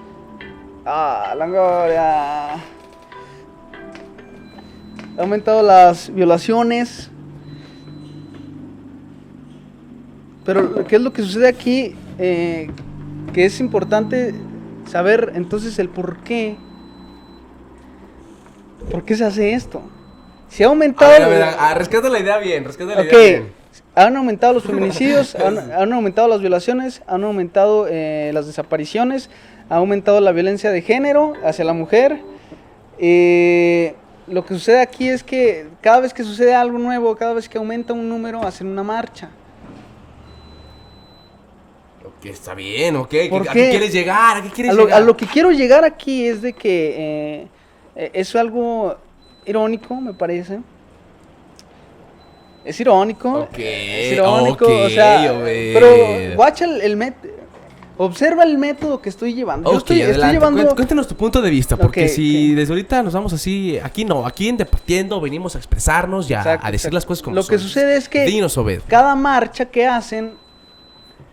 Longoria. Ha aumentado las violaciones. Pero, ¿qué es lo que sucede aquí? Que es importante saber entonces el por qué. ¿Por qué se hace esto? Si ha aumentado... rescata la idea bien, idea bien. Han aumentado los feminicidios, han aumentado las violaciones, han aumentado las desapariciones, ha aumentado la violencia de género hacia la mujer. Lo que sucede aquí es que cada vez que sucede algo nuevo, cada vez que aumenta un número, hacen una marcha. Ok, está bien, ok. ¿A qué quieres llegar? A lo que quiero llegar aquí es de que es algo irónico, me parece. Es irónico. Ok, o sea, pero guacha Observa el método que estoy llevando. Ok, Estoy llevando... Cuéntanos tu punto de vista, porque Ok, si ok. desde ahorita nos vamos así, aquí no, aquí en Departiendo venimos a expresarnos y a Exacto, decir exacto. las cosas como Lo que son. sucede es que Dinos, Obed. cada marcha que hacen,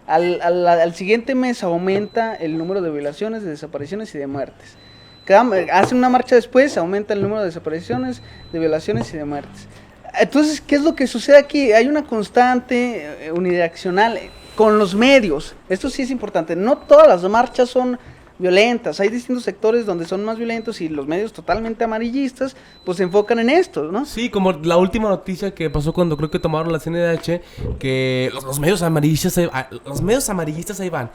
al siguiente mes aumenta el número de violaciones, de desapariciones y de muertes. Hacen una marcha después, aumenta el número de desapariciones, de violaciones y de muertes. Entonces, ¿qué es lo que sucede aquí? Hay una constante unidireccional con los medios. Esto sí es importante. No todas las marchas son violentas. Hay distintos sectores donde son más violentos y los medios totalmente amarillistas pues se enfocan en esto, ¿no? Sí, como la última noticia que pasó cuando creo que tomaron la CNDH, que los medios amarillistas, ahí van.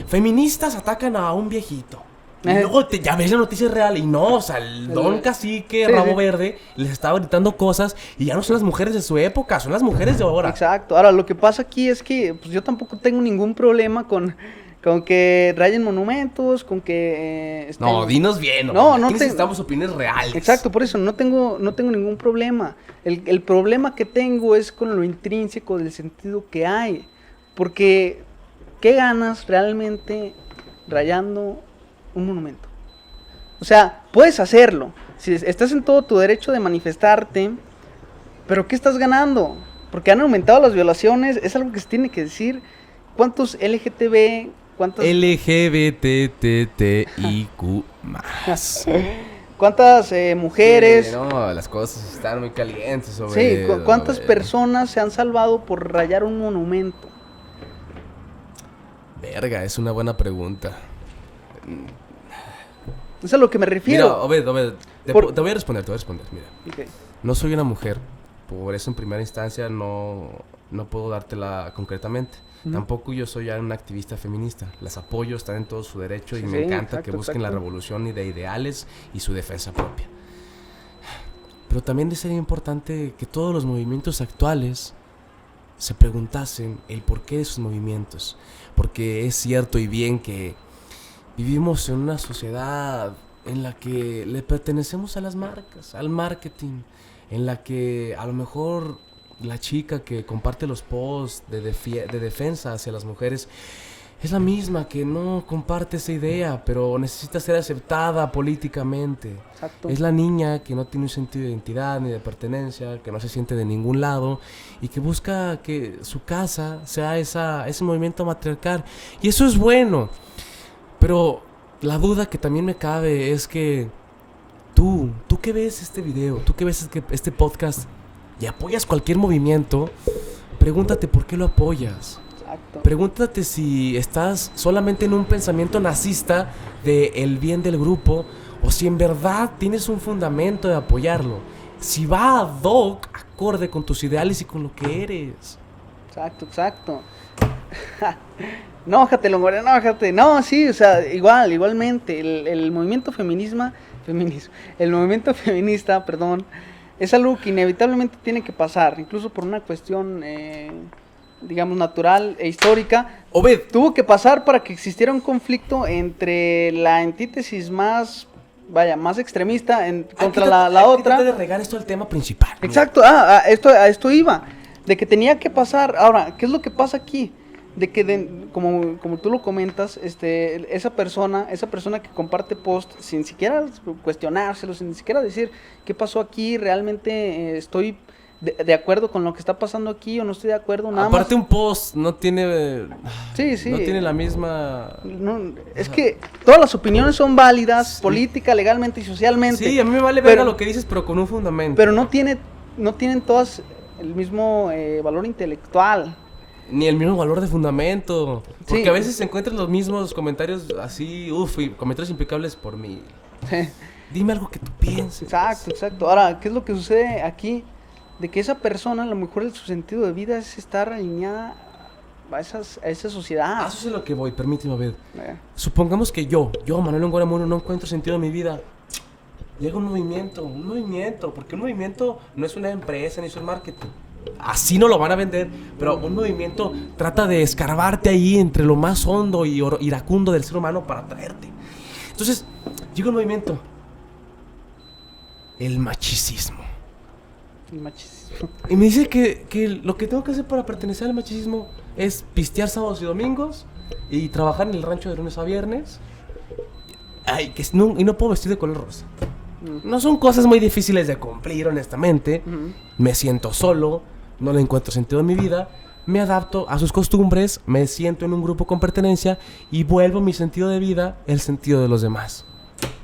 Feministas atacan a un viejito. Y luego ya ves la noticia real y no, o sea, el don cacique, sí, rabo sí. verde, les estaba gritando cosas y ya no son las mujeres de su época, son las mujeres de ahora. Exacto. Ahora, lo que pasa aquí es que pues, yo tampoco tengo ningún problema con que rayen monumentos, con que... No, dinos bien. No, aquí no necesitamos opiniones reales. Exacto, por eso no tengo ningún problema. El problema que tengo es con lo intrínseco del sentido que hay. Porque, ¿qué ganas realmente rayando un monumento? O sea, puedes hacerlo. Si estás en todo tu derecho de manifestarte, pero ¿qué estás ganando? Porque han aumentado las violaciones, es algo que se tiene que decir. ¿Cuántos LGTB, cuántas... LGBTTIQ más. ¿Cuántas mujeres? Sí, no, las cosas están muy calientes sobre... Sí, ¿cuántas personas se han salvado por rayar un monumento? Verga, es una buena pregunta. Es a lo que me refiero. Mira, Obed, te voy a responder, mira. Okay. No soy una mujer, por eso en primera instancia no puedo dártela concretamente. Tampoco yo soy una activista feminista. Las apoyo, están en todo su derecho y me encanta que busquen la revolución y de ideales y su defensa propia. Pero también sería importante que todos los movimientos actuales se preguntasen el porqué de sus movimientos. Porque es cierto y bien que vivimos en una sociedad en la que le pertenecemos a las marcas, al marketing, en la que a lo mejor la chica que comparte los posts de defensa hacia las mujeres es la misma que no comparte esa idea, pero necesita ser aceptada políticamente. Exacto. Es la niña que no tiene un sentido de identidad ni de pertenencia, que no se siente de ningún lado y que busca que su casa sea ese movimiento matriarcal. Y eso es bueno. Pero la duda que también me cabe es que tú que ves este video, tú que ves este podcast y apoyas cualquier movimiento, pregúntate por qué lo apoyas. Exacto. Pregúntate si estás solamente en un pensamiento nazista de el bien del grupo o si en verdad tienes un fundamento de apoyarlo. Si va ad hoc, acorde con tus ideales y con lo que eres. Exacto. Nójate, Longoria, nójate. No, sí, o sea, igualmente, el movimiento el movimiento feminista, perdón, es algo que inevitablemente tiene que pasar, incluso por una cuestión, digamos, natural e histórica. Obed, Tuvo que pasar para que existiera un conflicto entre la antítesis más extremista contra la otra. de regar esto al tema principal. Exacto, a esto iba, de que tenía que pasar. Ahora, ¿qué es lo que pasa aquí? De que, como tú lo comentas, esa persona que comparte post sin siquiera cuestionárselo, sin siquiera decir qué pasó aquí, realmente estoy de acuerdo con lo que está pasando aquí o no estoy de acuerdo, nada Aparte más. un post no tiene... Sí. No tiene la misma... No, es que todas las opiniones son válidas, política, legalmente y socialmente. Sí, a mí me vale verga lo que dices, pero con un fundamento. Pero no tienen todas el mismo valor intelectual. Ni el mismo valor de fundamento. Porque Sí. a veces se encuentran los mismos comentarios así, y comentarios impecables por mí. Dime algo que tú pienses. Exacto. Ahora, ¿qué es lo que sucede aquí? De que esa persona, a lo mejor su sentido de vida es estar alineada a esa sociedad. Eso es a lo que voy, permíteme ver. Supongamos que yo, Manuel Longoria Mono, no encuentro sentido en mi vida. Llega un movimiento, porque un movimiento no es una empresa ni es un marketing. Así no lo van a vender, pero un movimiento trata de escarbarte ahí entre lo más hondo y iracundo del ser humano para atraerte. Entonces, llega un movimiento. El machicismo. El machismo. Y me dice que lo que tengo que hacer para pertenecer al machismo es pistear sábados y domingos y trabajar en el rancho de lunes a viernes. Ay, y no puedo vestir de color rosa. No son cosas muy difíciles de cumplir, honestamente. Me siento solo, no le encuentro sentido en mi vida. Me adapto a sus costumbres, me siento en un grupo con pertenencia y vuelvo mi sentido de vida el sentido de los demás.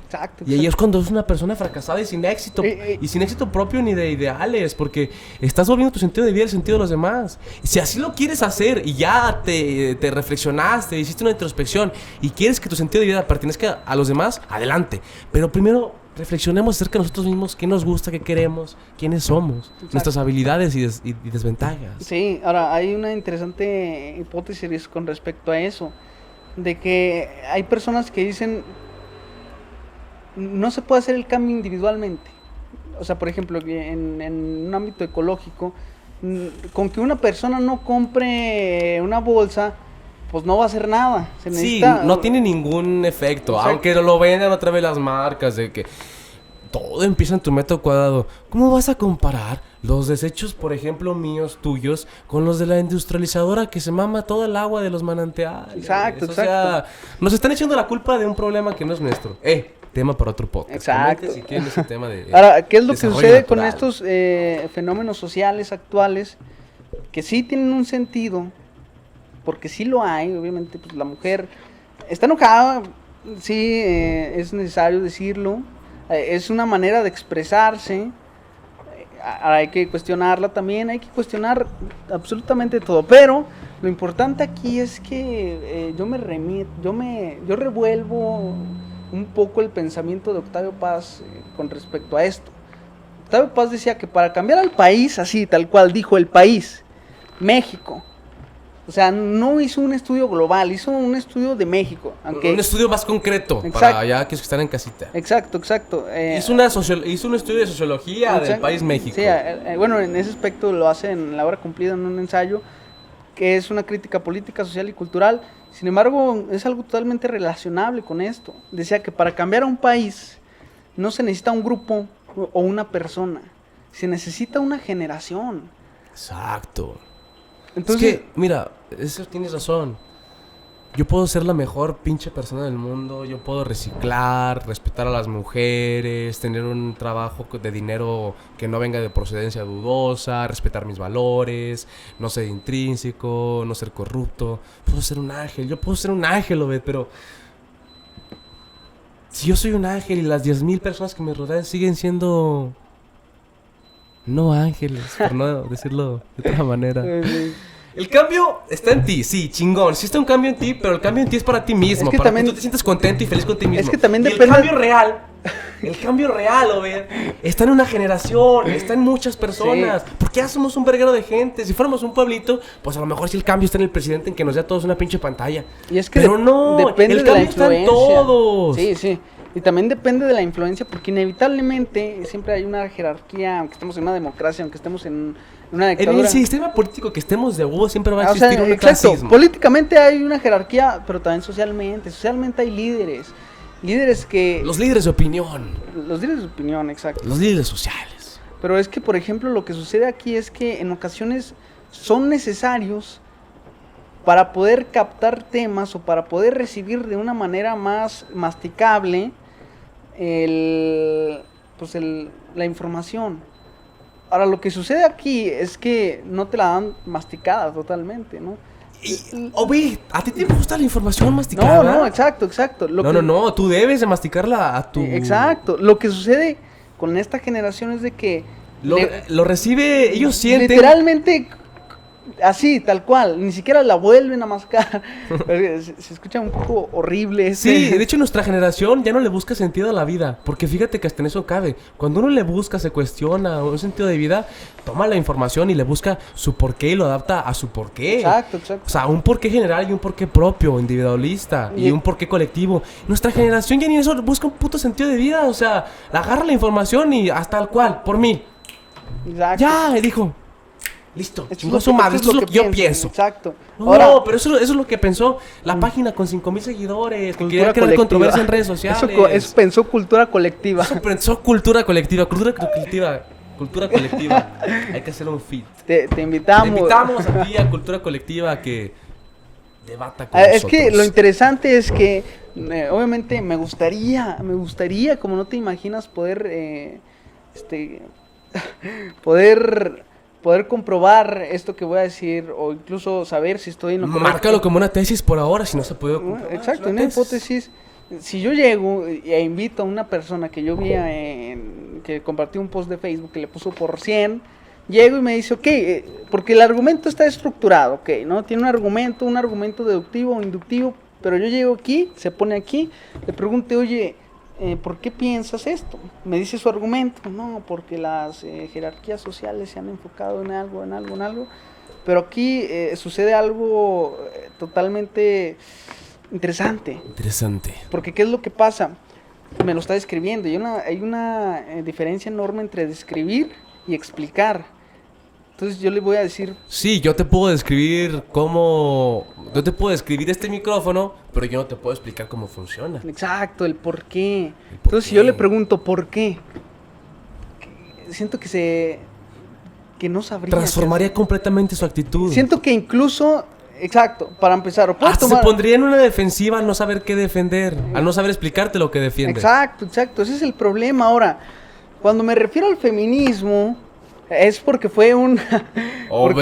Exacto. Y ahí es cuando es una persona fracasada y sin éxito. Y sin éxito propio ni de ideales. Porque estás volviendo tu sentido de vida el sentido de los demás. Y si así lo quieres hacer y ya te reflexionaste, hiciste una introspección y quieres que tu sentido de vida pertenezca a los demás, adelante. Pero primero reflexionemos acerca de nosotros mismos, qué nos gusta, qué queremos, quiénes somos, nuestras habilidades y desventajas. Sí, ahora hay una interesante hipótesis con respecto a eso. De que hay personas que dicen... No se puede hacer el cambio individualmente. O sea, por ejemplo, en un ámbito ecológico, con que una persona no compre una bolsa, pues no va a hacer nada. Se necesita... Sí, no tiene ningún efecto. Exacto. Aunque lo vendan otra vez las marcas de que todo empieza en tu metro cuadrado. ¿Cómo vas a comparar los desechos, por ejemplo, míos, tuyos, con los de la industrializadora que se mama todo el agua de los manantiales? Exacto, exacto. O sea, nos están echando la culpa de un problema que no es nuestro. Tema para otro podcast. Exacto. Si quieren ese tema de ahora, ¿qué es lo que sucede natural con estos fenómenos sociales actuales? Que sí tienen un sentido, porque sí lo hay, obviamente, pues la mujer está enojada, sí, es necesario decirlo, es una manera de expresarse, hay que cuestionarla también, hay que cuestionar absolutamente todo, pero lo importante aquí es que yo revuelvo un poco el pensamiento de Octavio Paz con respecto a esto. Octavio Paz decía que para cambiar al país, así tal cual dijo el país, México, o sea, no hizo un estudio global, hizo un estudio de México. Aunque... Un estudio más concreto, exacto, para ya que están en casita. Exacto. Hizo un estudio de sociología del país México. Sí, bueno, en ese aspecto lo hace en La Hora Cumplida, en un ensayo, que es una crítica política, social y cultural. Sin embargo, es algo totalmente relacionable con esto. Decía que para cambiar a un país no se necesita un grupo o una persona, se necesita una generación. Exacto. Entonces, es que, mira, eso tienes razón. Yo puedo ser la mejor pinche persona del mundo, yo puedo reciclar, respetar a las mujeres, tener un trabajo de dinero que no venga de procedencia dudosa, respetar mis valores, no ser intrínseco, no ser corrupto. Puedo ser un ángel, yo puedo ser un ángel, Obed, pero si yo soy un ángel y las 10,000 personas que me rodean siguen siendo no ángeles, por no decirlo de otra manera. El cambio está en ti, sí, chingón. Sí está un cambio en ti, pero el cambio en ti es para ti mismo. Es que para también, que tú te sientas contento y feliz con ti mismo. Es que también depende... El cambio real, Obed, está en una generación, está en muchas personas. Sí. Porque ya somos un verguero de gente. Si fuéramos un pueblito, pues a lo mejor sí el cambio está en el presidente, en que nos dé a todos una pinche pantalla. Y es que pero no, depende el de cambio la influencia. Está en todos. Sí. Y también depende de la influencia, porque inevitablemente siempre hay una jerarquía, aunque estemos en una democracia, aunque estemos en una dictadura. En el sistema político que estemos de huevo siempre va a existir un clasismo. Políticamente hay una jerarquía, pero también socialmente. Socialmente hay líderes. Líderes que... Los líderes de opinión. Los líderes de opinión, exacto. Los líderes sociales. Pero es que, por ejemplo, lo que sucede aquí es que en ocasiones son necesarios para poder captar temas o para poder recibir de una manera más masticable la información. Ahora, lo que sucede aquí es que no te la dan masticada totalmente, ¿no? Obed, ¿a ti te gusta la información masticada? No, exacto. No, tú debes de masticarla a tu... Exacto. Lo que sucede con esta generación es de que... Lo recibe, ellos sienten... Literalmente... Así, tal cual, ni siquiera la vuelven a mascar. Se escucha un poco horrible. Sí, de hecho nuestra generación ya no le busca sentido a la vida. Porque fíjate que hasta en eso cabe. Cuando uno le busca, se cuestiona un sentido de vida, toma la información y le busca su porqué y lo adapta a su porqué. Exacto. O sea, un porqué general y un porqué propio, individualista y un porqué colectivo. Nuestra generación ya ni eso busca un puto sentido de vida. O sea, agarra la información y hasta el cual, por mí. Exacto. Ya, dijo. Listo, chingó su madre, esto es lo que yo pienso. Exacto. No, ahora, pero eso es lo que pensó la página con 5,000 seguidores, que quería crear controversia en redes sociales. Eso pensó cultura colectiva. Eso pensó cultura colectiva. Cultura colectiva. Cultura colectiva. Hay que hacer un feat. Te invitamos. Te invitamos aquí a Cultura Colectiva a que debata con Es nosotros. que lo interesante es que obviamente me gustaría, como no te imaginas, poder poder comprobar esto que voy a decir, o incluso saber si estoy en lo correcto. Márcalo como una tesis por ahora, si no se puede comprobar. Exacto, una hipótesis. Si yo llego e invito a una persona que yo vi que compartió un post de Facebook que le puso por 100, llego y me dice, ok, porque el argumento está estructurado, ok, ¿no? Tiene un argumento deductivo o inductivo, pero yo llego aquí, se pone aquí, le pregunto, oye, ¿por qué piensas esto? Me dice su argumento, no, porque las jerarquías sociales se han enfocado en algo, pero aquí sucede algo totalmente interesante. Porque ¿qué es lo que pasa? Me lo está describiendo, y hay una diferencia enorme entre describir y explicar. Entonces yo le voy a decir... Sí, yo te puedo describir cómo... Yo te puedo describir este micrófono, pero yo no te puedo explicar cómo funciona. Exacto, el por qué. Entonces si yo le pregunto ¿por qué? Siento que no sabría. Transformaría completamente su actitud. Siento que incluso... Exacto, para empezar. Hasta se pondría en una defensiva al no saber qué defender, al no saber explicarte lo que defiende. Exacto, ese es el problema. Ahora, cuando me refiero al feminismo, es porque fue un... Por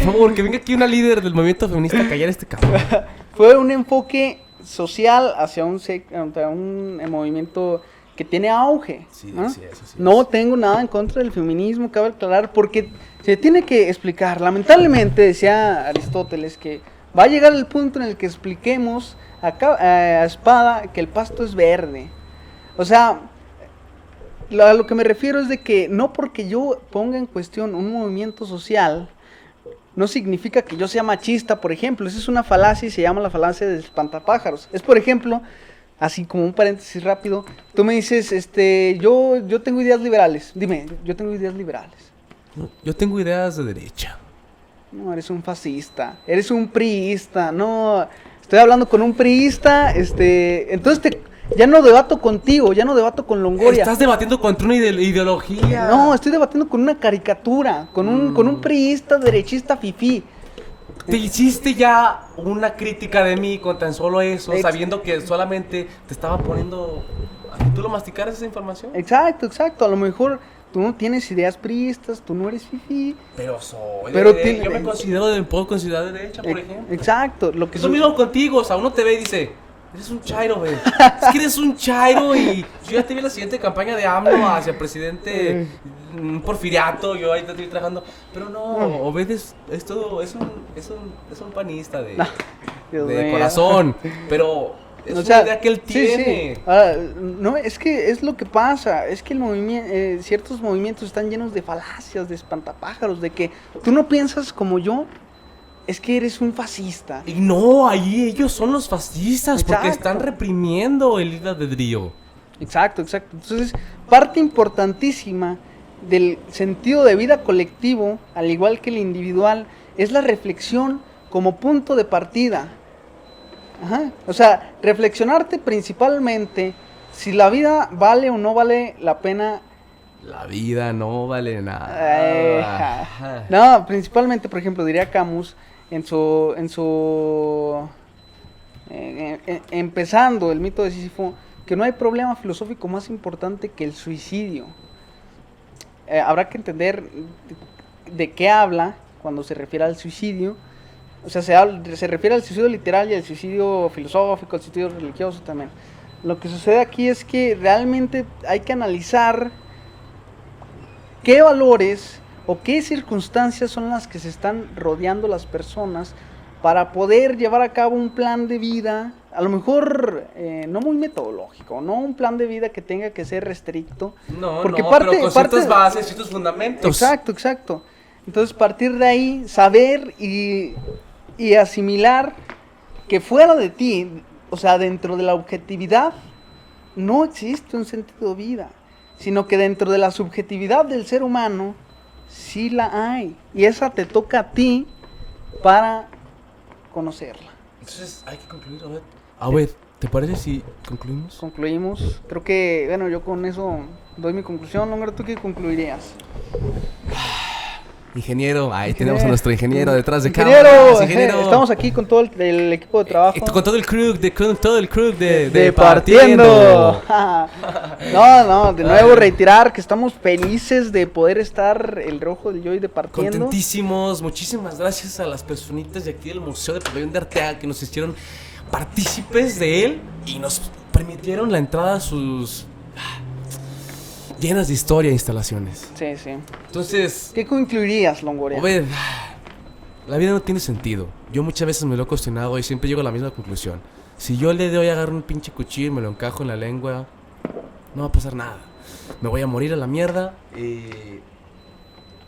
favor, que venga aquí una líder del movimiento feminista a callar este cabrón. Fue un enfoque social hacia un movimiento que tiene auge. Sí, ¿no? Sí, eso sí. No tengo nada en contra del feminismo, cabe aclarar, porque se tiene que explicar. Lamentablemente, decía Aristóteles, que va a llegar el punto en el que expliquemos a espada que el pasto es verde. O sea, a lo que me refiero es de que no porque yo ponga en cuestión un movimiento social, no significa que yo sea machista, por ejemplo. Esa es una falacia y se llama la falacia del espantapájaros. Es, por ejemplo... Así como un paréntesis rápido, tú me dices, yo tengo ideas liberales. Dime, yo tengo ideas liberales. Yo tengo ideas de derecha. No, eres un fascista, eres un priista. No, estoy hablando con un priista, entonces ya no debato contigo, ya no debato con Longoria. Estás debatiendo contra una ideología. No, estoy debatiendo con una caricatura, con un priista derechista fifí. Te hiciste ya una crítica de mí con tan solo eso, sabiendo que solamente te estaba poniendo a que tú lo masticaras esa información. Exacto. A lo mejor tú no tienes ideas priistas, tú no eres fifí. Pero soy yo me puedo considerar de derecha, por ejemplo. Exacto. Es lo mismo contigo, o sea, uno te ve y dice... Eres un chairo, güey. Es que eres un chairo y yo ya te vi la siguiente campaña de AMLO hacia presidente porfiriato. Yo ahí te estoy trabajando. Pero no, obedes. Esto es un panista de corazón. Pero es una idea que él tiene. Sí. No, es que es lo que pasa. Es que ciertos movimientos están llenos de falacias, de espantapájaros, de que tú no piensas como yo. Es que eres un fascista. Y no, ahí ellos son los fascistas. Exacto. Porque están reprimiendo el libre albedrío. Exacto. Entonces, parte importantísima del sentido de vida colectivo, al igual que el individual, es la reflexión como punto de partida. Ajá. O sea, reflexionarte principalmente si la vida vale o no vale la pena. La vida no vale nada. No, principalmente, por ejemplo, diría Camus empezando el mito de Sísifo, que no hay problema filosófico más importante que el suicidio. Habrá que entender de qué habla cuando se refiere al suicidio. O sea, se refiere al suicidio literal y al suicidio filosófico, al suicidio religioso también. Lo que sucede aquí es que realmente hay que analizar qué valores o qué circunstancias son las que se están rodeando las personas para poder llevar a cabo un plan de vida, a lo mejor no muy metodológico, no un plan de vida que tenga que ser restricto. Porque pero con ciertas bases, ciertos fundamentos. Exacto. Entonces, partir de ahí, saber y asimilar que fuera de ti, o sea, dentro de la objetividad, no existe un sentido de vida, sino que dentro de la subjetividad del ser humano, sí la hay. Y esa te toca a ti para conocerla. Entonces, hay que concluir, Obed. ¿Te parece si concluimos? Concluimos. Creo que, bueno, yo con eso doy mi conclusión. Longar, ¿tú qué concluirías? Ingeniero, ahí tenemos a nuestro ingeniero detrás de Ingeniero, cámaras. Ingeniero, estamos aquí con todo el equipo de trabajo. con todo el crew, de Partiendo. No, de nuevo reiterar que estamos felices de poder estar el Rojo del Joy de Partiendo. Contentísimos, muchísimas gracias a las personitas de aquí del Museo de Pabellón de Arteaga que nos hicieron partícipes de él y nos permitieron la entrada a sus llenas de historia e instalaciones. Sí. Entonces, ¿Qué concluirías, Longoria? a ver, la vida no tiene sentido. Yo muchas veces me lo he cuestionado y siempre llego a la misma conclusión. Si yo le doy a agarrar un pinche cuchillo y me lo encajo en la lengua, no va a pasar nada. Me voy a morir a la mierda y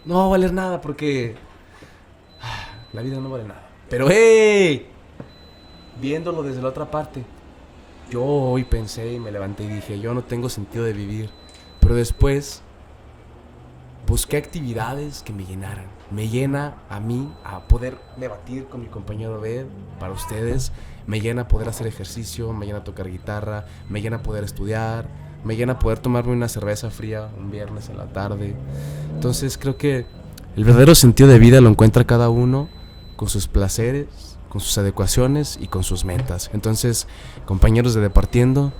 no va a valer nada porque la vida no vale nada. Pero ¡hey! Viéndolo desde la otra parte, yo hoy pensé y me levanté y dije, yo no tengo sentido de vivir. Pero después busqué actividades que me llenaran. Me llena a mí a poder debatir con mi compañero B para ustedes. Me llena poder hacer ejercicio, me llena tocar guitarra, me llena poder estudiar, me llena poder tomarme una cerveza fría un viernes en la tarde. Entonces creo que el verdadero sentido de vida lo encuentra cada uno con sus placeres, con sus adecuaciones y con sus metas. Entonces, compañeros de Departiendo,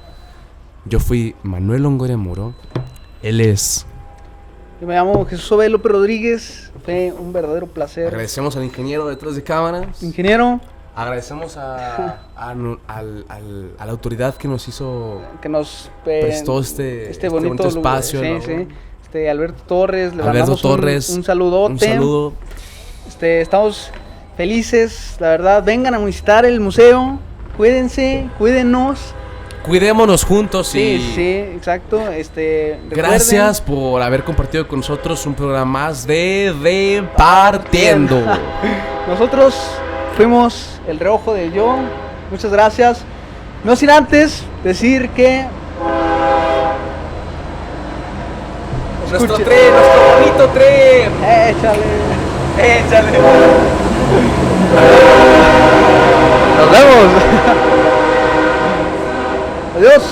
yo fui Manuel Longoria Muro. Él es... Yo me llamo Jesús Obed López Rodríguez. Fue un verdadero placer. Agradecemos al ingeniero detrás de cámaras. Ingeniero. Agradecemos a la autoridad que nos hizo... Que nos prestó este bonito espacio. Sí. Alberto Torres. Le Alberto mandamos Torres. un saludote. Un saludo. Estamos felices, la verdad. Vengan a visitar el museo. Cuídense, cuídenos. Cuidémonos juntos. Sí, exacto. Gracias por haber compartido con nosotros un programa más de Departiendo. Nosotros fuimos el Rojo del Yo. Muchas gracias. No sin antes decir que nuestro bonito tren. Échale. Nos vemos. Adiós.